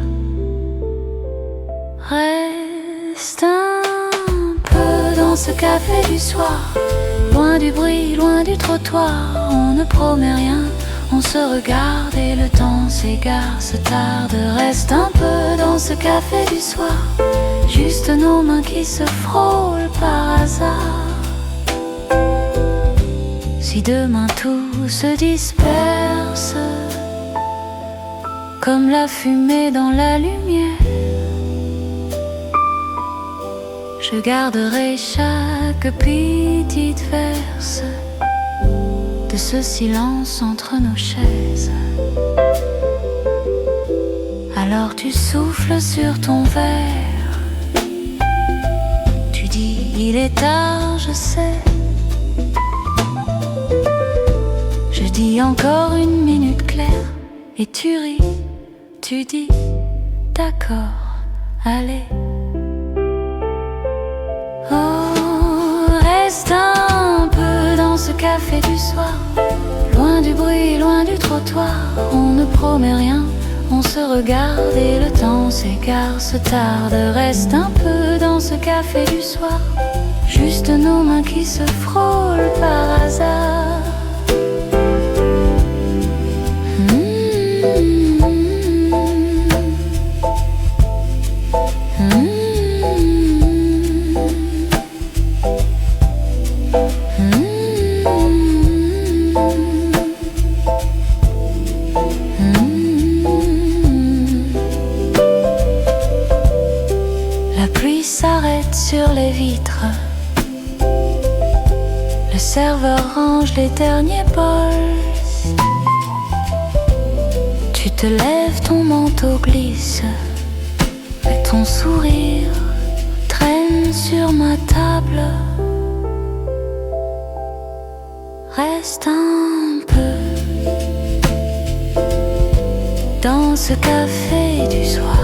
Reste un peu dans ce café du soir, loin du bruit, loin du trottoir. On ne promet rien, on se regarde et le temps s'égare, se tarde. Reste un peu dans ce café du soir, juste nos mains qui se frôlent par hasard. Si demain tout se disperse, comme la fumée dans la lumière, je garderai chaque petite verse de ce silence entre nos chaises. Alors tu souffles sur ton verre, tu dis il est tard, je sais. Je dis encore 1 minute claire et tu ris, tu dis d'accord, allez. Oh, reste un peu dans ce café du soir, loin du bruit, loin du trottoir. On ne promet rien, on se regarde et le temps s'égare, se tarde. Reste un peu dans ce café du soir, juste nos mains qui se frôlent par hasard. Sur les vitres, le serveur range les derniers bols. Tu te lèves, ton manteau glisse, et ton sourire traîne sur ma table. Reste un peu dans ce café du soir.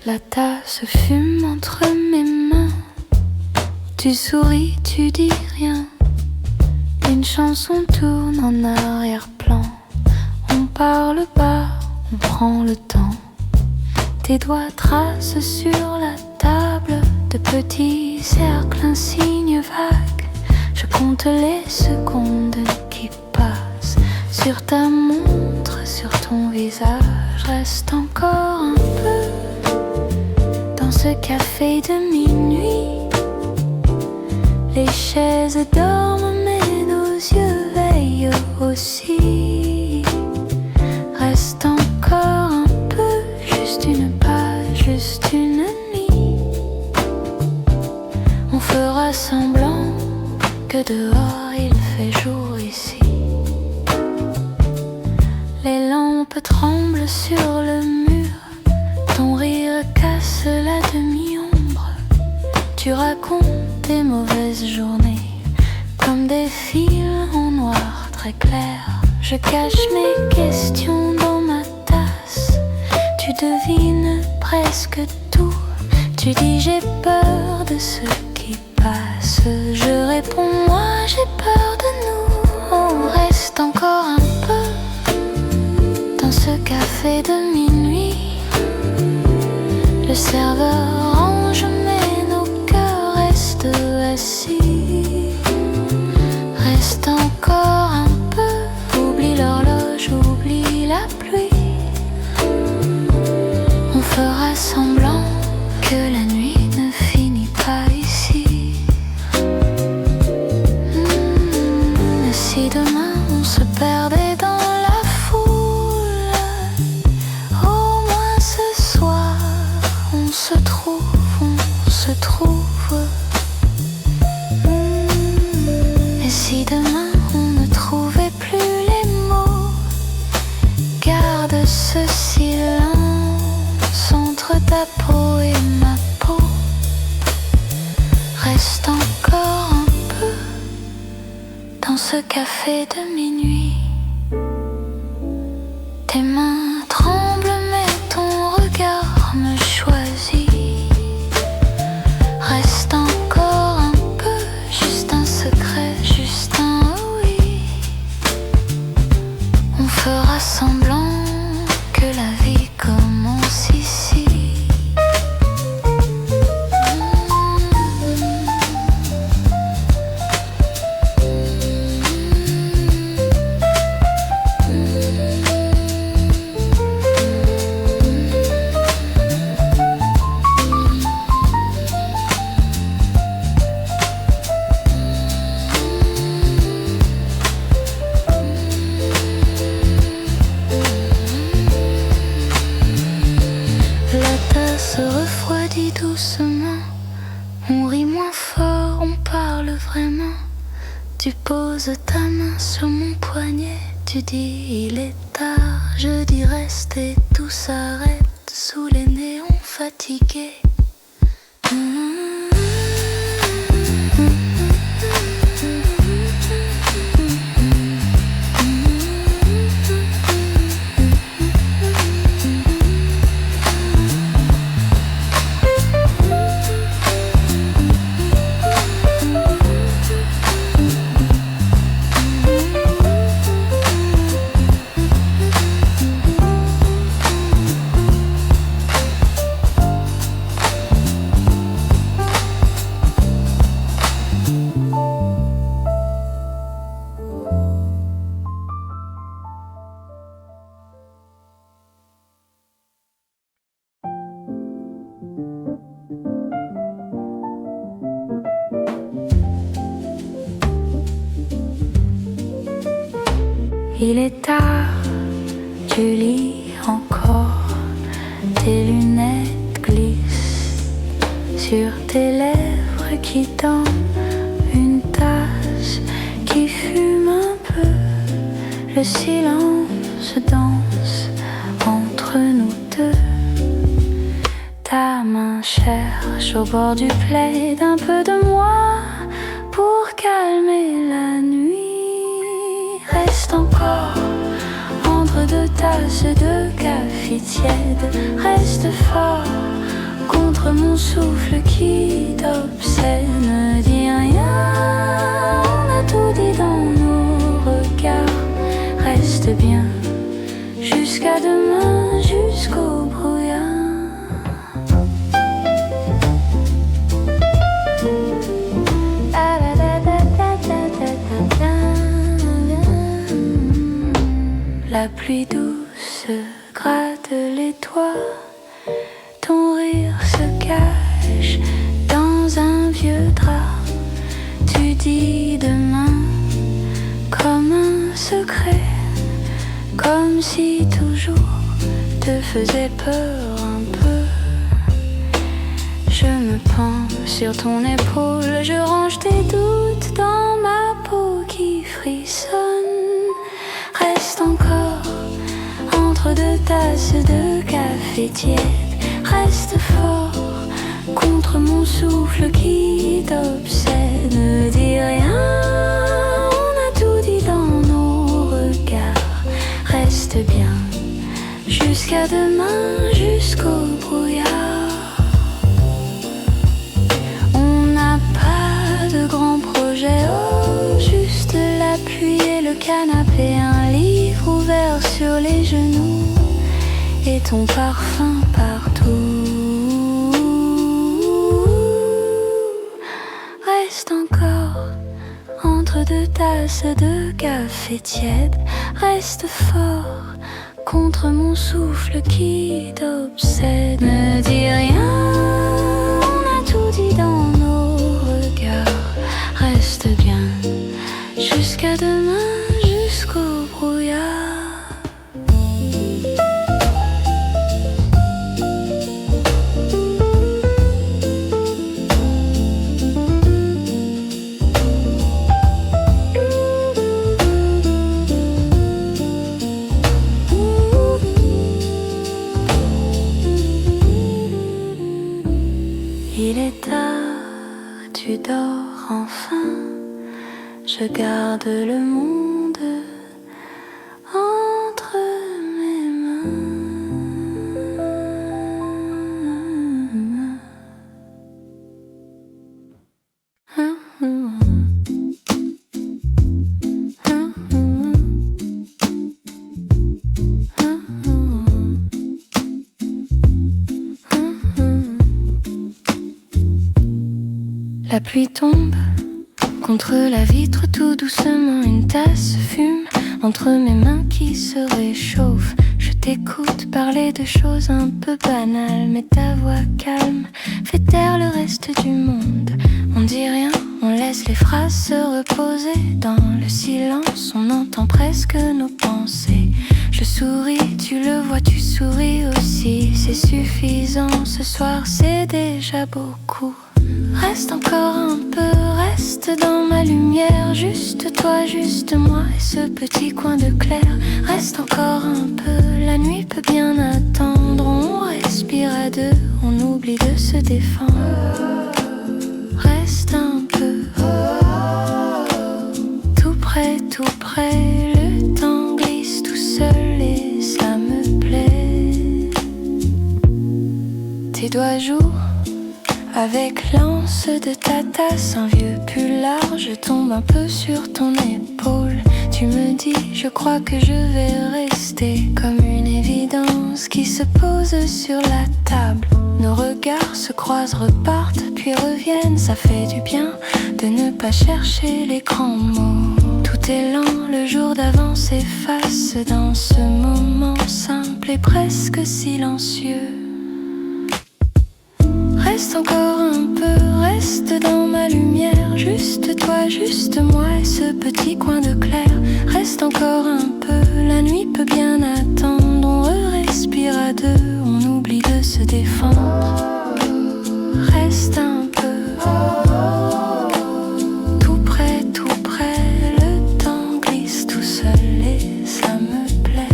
La tasse fume entre mes mains. Tu souris, tu dis rien. Une chanson tourne en arrière-plan. On parle bas, on prend le temps. Tes doigts tracent sur la table de petits cercles, un signe vague. Je compte les secondes qui passent sur ta montre, sur ton visage. Reste encore un peu ce café de minuit. Les chaises dorment mais nos yeux veillent aussi. Reste encore un peu, juste une page, juste une nuit. On fera semblant que dehors il fait jour ici. Les lampes tremblent sur le mur, ton rire casse la demi-ombre. Tu racontes tes mauvaises journées comme des fils en noir très clair. Je cache mes questions dans ma tasse. Tu devines presque tout. Tu dis j'ai peur de ce qui passe. Je réponds moi j'ai peur de nous. On reste encore un peu dans ce café de minuit. Le serveur range mais nos cœurs restent assis. Reste encore un peu, oublie l'horloge, oublie la pluie. On fera semblant que la nuit ne finit pas ici. Et si demain on se perdait dans la foule, au moins ce soir on se trouve, on se trouve. Et si demain on ne trouvait plus les mots, garde ce silence entre ta peau et ma peau. Reste encore un peu dans ce café de minuit. Tes mains tremblent mais ton regard me choisit. Reste encore un peu, juste un secret, juste un oui. On fera semblant que la vie commence ici. Se refroidit doucement, on rit moins fort, on parle vraiment. Tu poses ta main sur mon poignet, tu dis il est tard, je dis reste et tout s'arrête sous les néons fatigués. Il est tard, tu lis encore, tes lunettes glissent sur tes lèvres qui tendent une tasse qui fume un peu. Le silence danse entre nous deux. Ta main cherche au bord du plaid un peu de moi pour calmer la nuit. Reste encore entre deux tasses de café tiède. Reste fort contre mon souffle qui t'obsède. Ne dis rien, on a tout dit dans nos regards. Reste bien jusqu'à demain, jusqu'au brouillard. La pluie douce gratte les toits ton rire se cache dans un vieux drap. Tu dis demain comme un secret, comme si toujours te faisait peur un peu. Je me pends sur ton épaule, je range tes doutes dans ma peau qui frissonne. Reste encore entre deux tasses de café tiède. Reste fort contre mon souffle qui t'obsède. Ne dis rien, on a tout dit dans nos regards. Reste bien jusqu'à demain, jusqu'au brouillard. On n'a pas de grands projets, oh, juste la pluie et le canapé, un livre ouvert sur les genoux et ton parfum partout. Reste encore entre deux tasses de café tiède. Reste fort contre mon souffle qui t'obsède. Ne dis rien, on a tout dit dans nos regards. Reste bien jusqu'à demain, jusqu'au brouillard. Il est tard, tu dors enfin. Je garde le monde entre mes mains. La pluie tombe contre la vitre tout doucement, une tasse fume entre mes mains qui se réchauffent. Je t'écoute parler de choses un peu banales, mais ta voix calme fait taire le reste du monde. On dit rien, on laisse les phrases se reposer. Dans le silence, on entend presque nos pensées. Je souris, tu le vois, tu souris aussi. C'est suffisant, ce soir c'est déjà beaucoup. Reste encore un peu, reste dans ma lumière. Juste toi, juste moi et ce petit coin de clair. Reste encore un peu, la nuit peut bien attendre. On respire à deux, on oublie de se défendre. Reste un peu, tout près, le temps glisse tout seul et ça me plaît. Tes doigts jouent avec l'anse de ta tasse, un vieux pull large tombe un peu sur ton épaule. Tu me dis, je crois que je vais rester, comme une évidence qui se pose sur la table. Nos regards se croisent, repartent, puis reviennent. Ça fait du bien de ne pas chercher les grands mots. Tout est lent, le jour d'avant s'efface dans ce moment simple et presque silencieux. Reste encore un peu, reste dans ma lumière. Juste toi, juste moi et ce petit coin de clair. Reste encore un peu, la nuit peut bien attendre. On respire à deux, on oublie de se défendre. Reste un peu, tout près, le temps glisse tout seul et ça me plaît.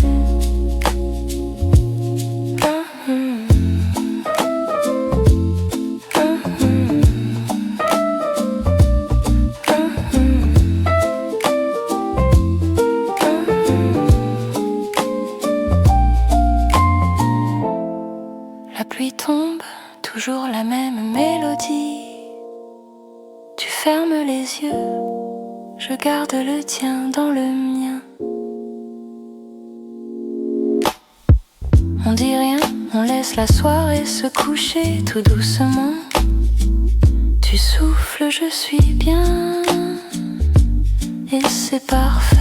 Tombe, toujours la même mélodie. Tu fermes les yeux, je garde le tien dans le mien. On dit rien, on laisse la soirée se coucher tout doucement. Tu souffles, je suis bien, et c'est parfait.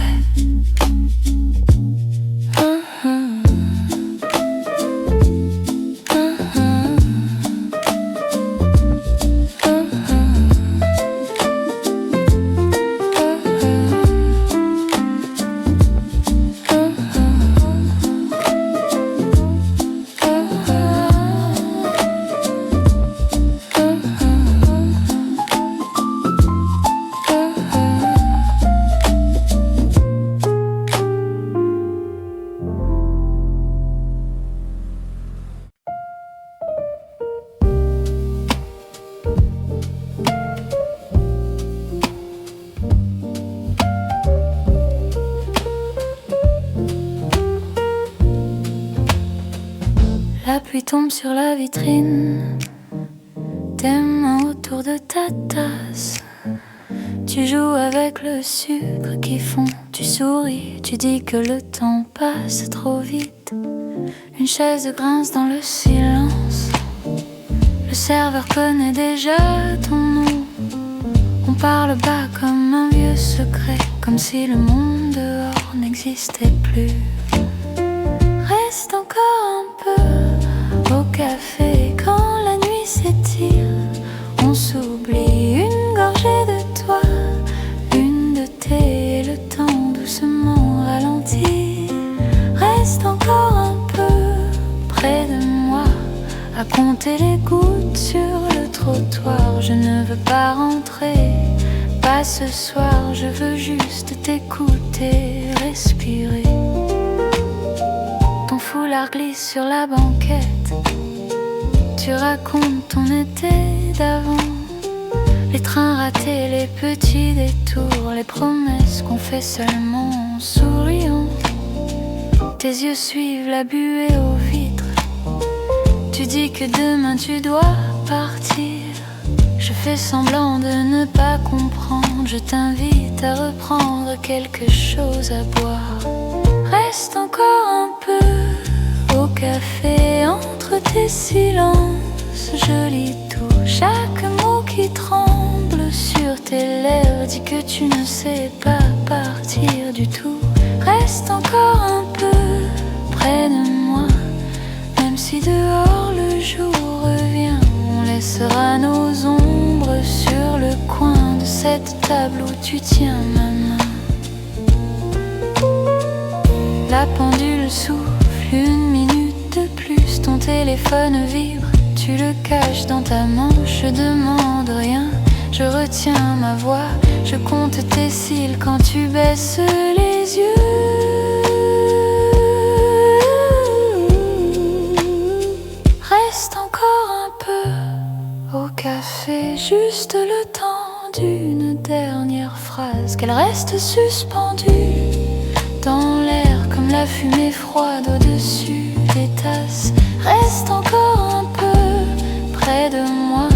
La pluie tombe sur la vitrine, tes mains autour de ta tasse. Tu joues avec le sucre qui fond, tu souris, tu dis que le temps passe trop vite. Une chaise grince dans le silence, le serveur connaît déjà ton nom. On parle bas comme un vieux secret, comme si le monde dehors n'existait plus. Reste encore un peu au café quand la nuit s'étire. On s'oublie, une gorgée de toi, une de thé et le temps doucement ralentit. Reste encore un peu près de moi, à compter les gouttes sur le trottoir. Je ne veux pas rentrer, pas ce soir, je veux juste t'écouter, respirer. Ton foulard glisse sur la banquette, tu racontes ton été d'avant. Les trains ratés, les petits détours, les promesses qu'on fait seulement en souriant. Tes yeux suivent la buée aux vitres, tu dis que demain tu dois partir. Je fais semblant de ne pas comprendre, je t'invite à reprendre quelque chose à boire. Reste encore un peu au café, entre tes silences, je lis tout. Chaque mot qui tremble sur tes lèvres dit que tu ne sais pas partir du tout. Reste encore un peu près de moi, même si dehors le jour revient. On laissera nos ombres sur le coin de cette table où tu tiens ma main. La pendule souffle, une minute de plus, ton téléphone vibre, tu le caches dans ta manche. Je demande rien, je retiens ma voix, je compte tes cils quand tu baisses les yeux. Reste encore un peu au café, juste le temps d'une dernière phrase, qu'elle reste suspendue dans l'air comme la fumée froide au-dessus des tasses. Reste encore un peu près de moi,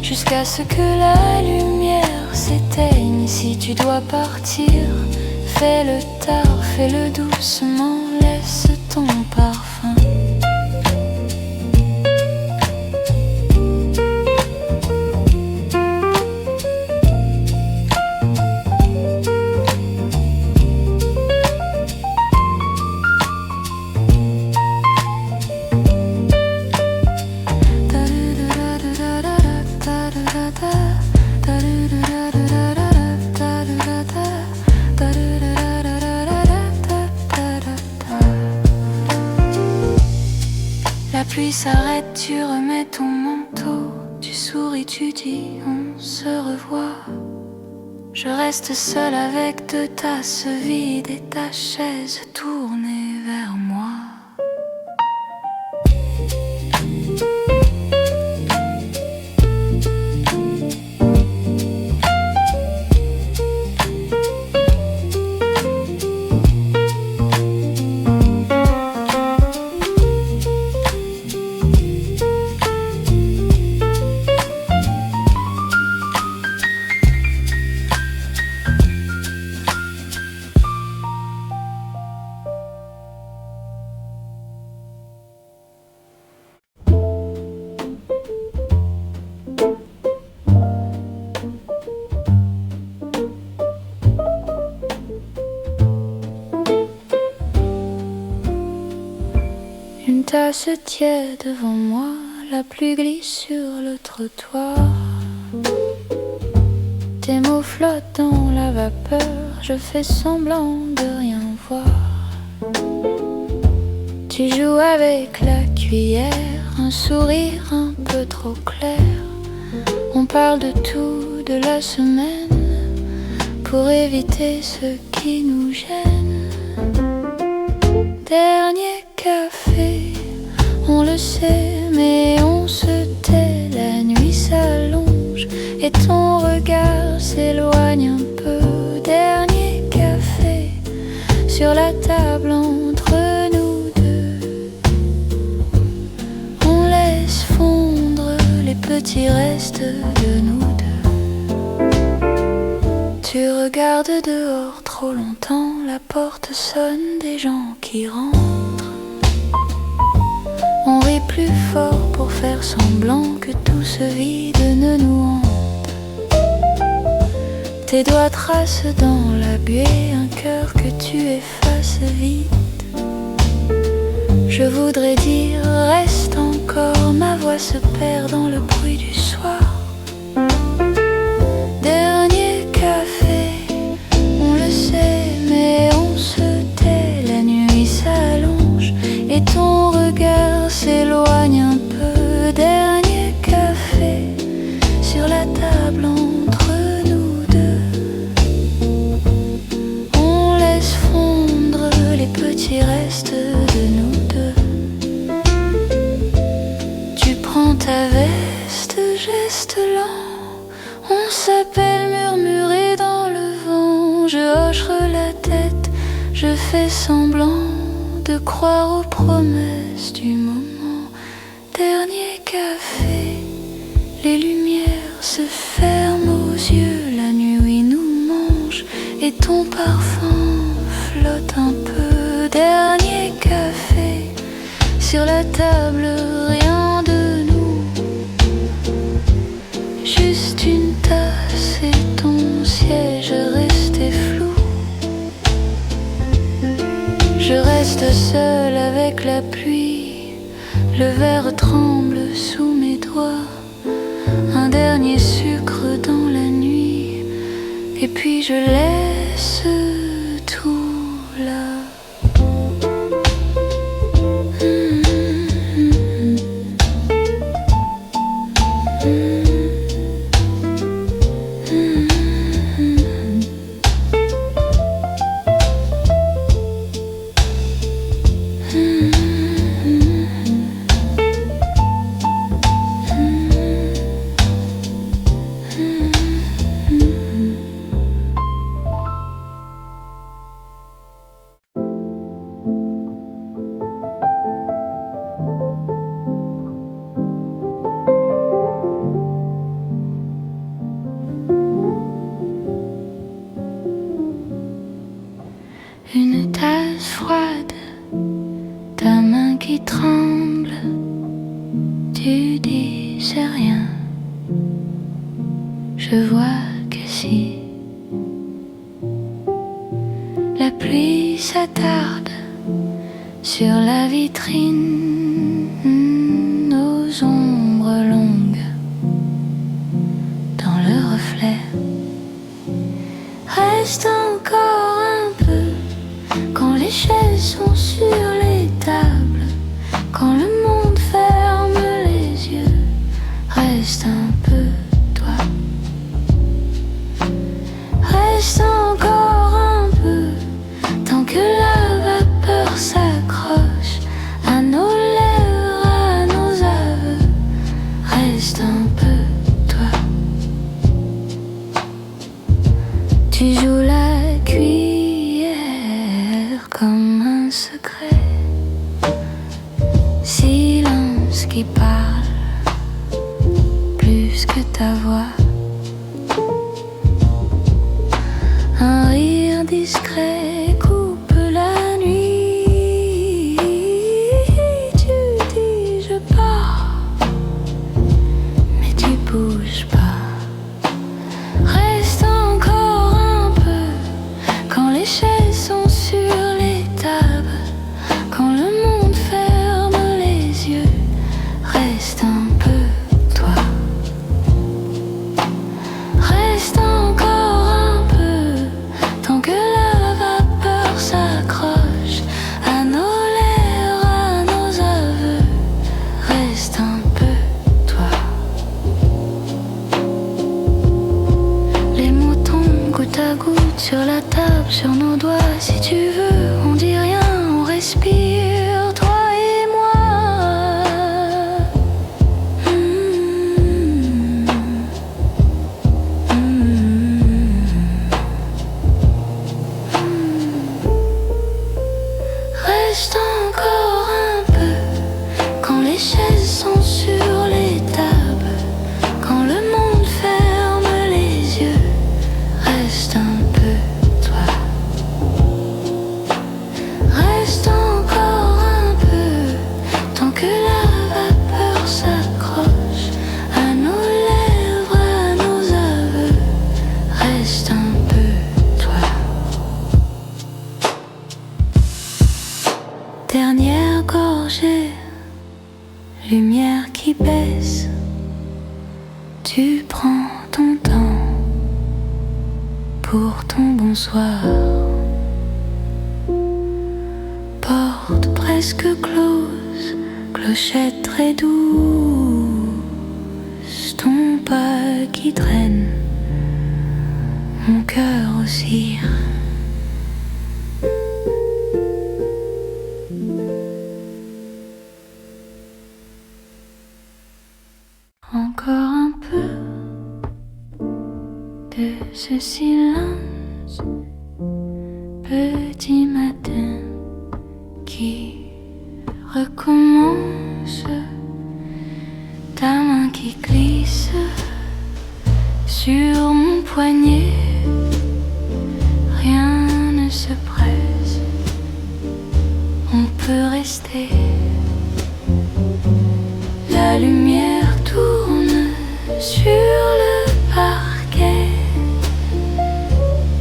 jusqu'à ce que la lumière s'éteigne. Si tu dois partir, fais-le tard, fais-le doucement, laisse ton parfum. La pluie s'arrête, tu remets ton manteau, tu souris, tu dis on se revoit. Je reste seule avec deux tasses vides et ta chaise tournée vers moi. Une tasse tiède devant moi, la pluie glisse sur le trottoir. Tes mots flottent dans la vapeur, je fais semblant de rien voir. Tu joues avec la cuillère, un sourire un peu trop clair. On parle de tout, de la semaine, pour éviter ce qui nous gêne. Dernier café, on le sait, mais on se tait. La nuit s'allonge et ton regard s'éloigne un peu. Dernier café, sur la table entre nous deux. petits restes de nous deux. Tu regardes dehors trop longtemps, la porte sonne, des gens qui rentrent. On rit plus fort pour faire semblant que tout ce vide ne nous hante. Tes doigts tracent dans la buée un cœur que tu effaces vite. Je voudrais dire reste encore, ma voix se perd dans le bruit du soir. Dernier café, on le sait mais on se tait. La nuit s'allonge et ton regard s'éloigne un peu. Dernier café sur la table entre nous deux. On laisse fondre les petits restes de nous deux. Tu prends ta veste, geste lent. On s'appelle murmuré dans le vent. Je hocherai la tête, je fais semblant de croire aux promesses du moment. Dernier café, les lumières se ferment aux yeux. La nuit nous mange et ton parfum flotte un peu. Dernier café, sur la table rien de nous. Juste une tasse et ton siège resté flou. Je reste seule avec la pluie, le verre tremble sous mes doigts. Un dernier sucre dans la nuit, et puis je laisse tout là. Une tasse froide, ta main qui tremble, tu dis c'est rien. Je vois que si la pluie s'attarde sur la vitrine, nos ombres longues dans le reflet. Reste encore un peu. Quand les chaises sont sur les tables, quand le monde ferme les yeux, reste un peu toi. Reste encore un peu, tant que la vapeur s'accroche à nos lèvres, à nos aveux. Reste un peu toi. Tu joues la cuillère comme un secret, silence qui parle plus que ta voix, un rire discret coupe la nuit. Tu dis je pars, mais tu bouges pas. Reste encore un peu, quand les chaises sont sur les tables, quand le monde ferme les yeux, reste un peu toi. Reste encore un peu, tant que la vapeur première gorgée, lumière qui baisse, tu prends ton temps pour ton bonsoir. Porte presque close, clochette très douce, ton pas qui traîne, mon cœur aussi. Encore un peu de ce silence, petit matin qui recommence, ta main qui glisse sur mon poignet, rien ne se presse, on peut rester. La lumière tourne sur le parquet,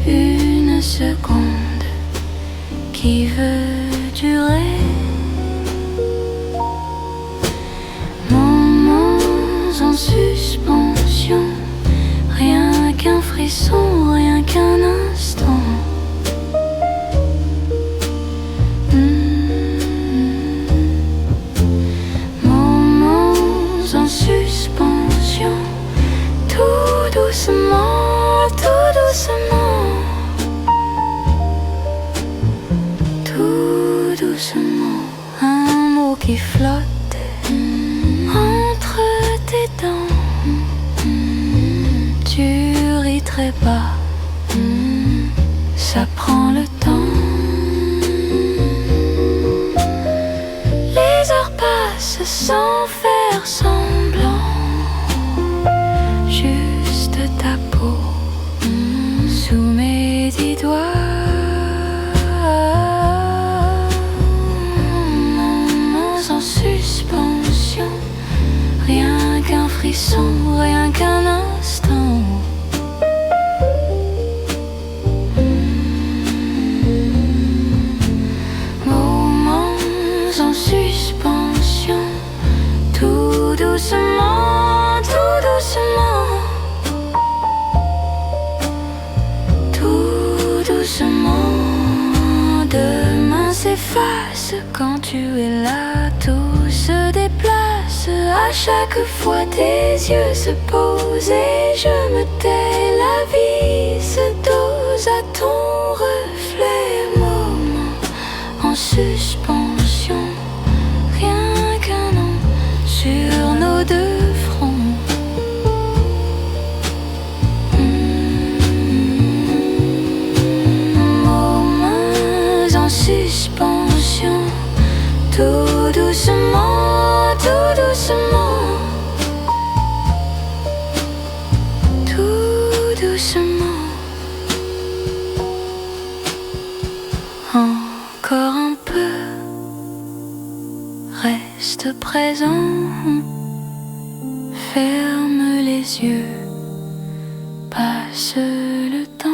une seconde qui veut durer. Moments en suspension, rien qu'un frisson, rien qu'un instant. En suspension, tout doucement, tout doucement, tout doucement. Un mot qui flotte entre tes dents, tu ris très bas, ça prend le temps. Les heures passent sans faire semblant, juste ta peau sous mes 10 doigts. Moments en suspension, rien qu'un frisson, rien qu'un instant. Moments en suspension, tout doucement, tout doucement, tout doucement. Demain s'efface quand tu es là, tout se déplace. À chaque fois tes yeux se posent et je me tais. La vie se dose à ton reflet. Moment en suspension, rien qu'un nom sur nos deux fronts. Moments en suspension, tout doucement, tout doucement, tout doucement. Encore un peu, reste présent, ferme les yeux, passe le temps.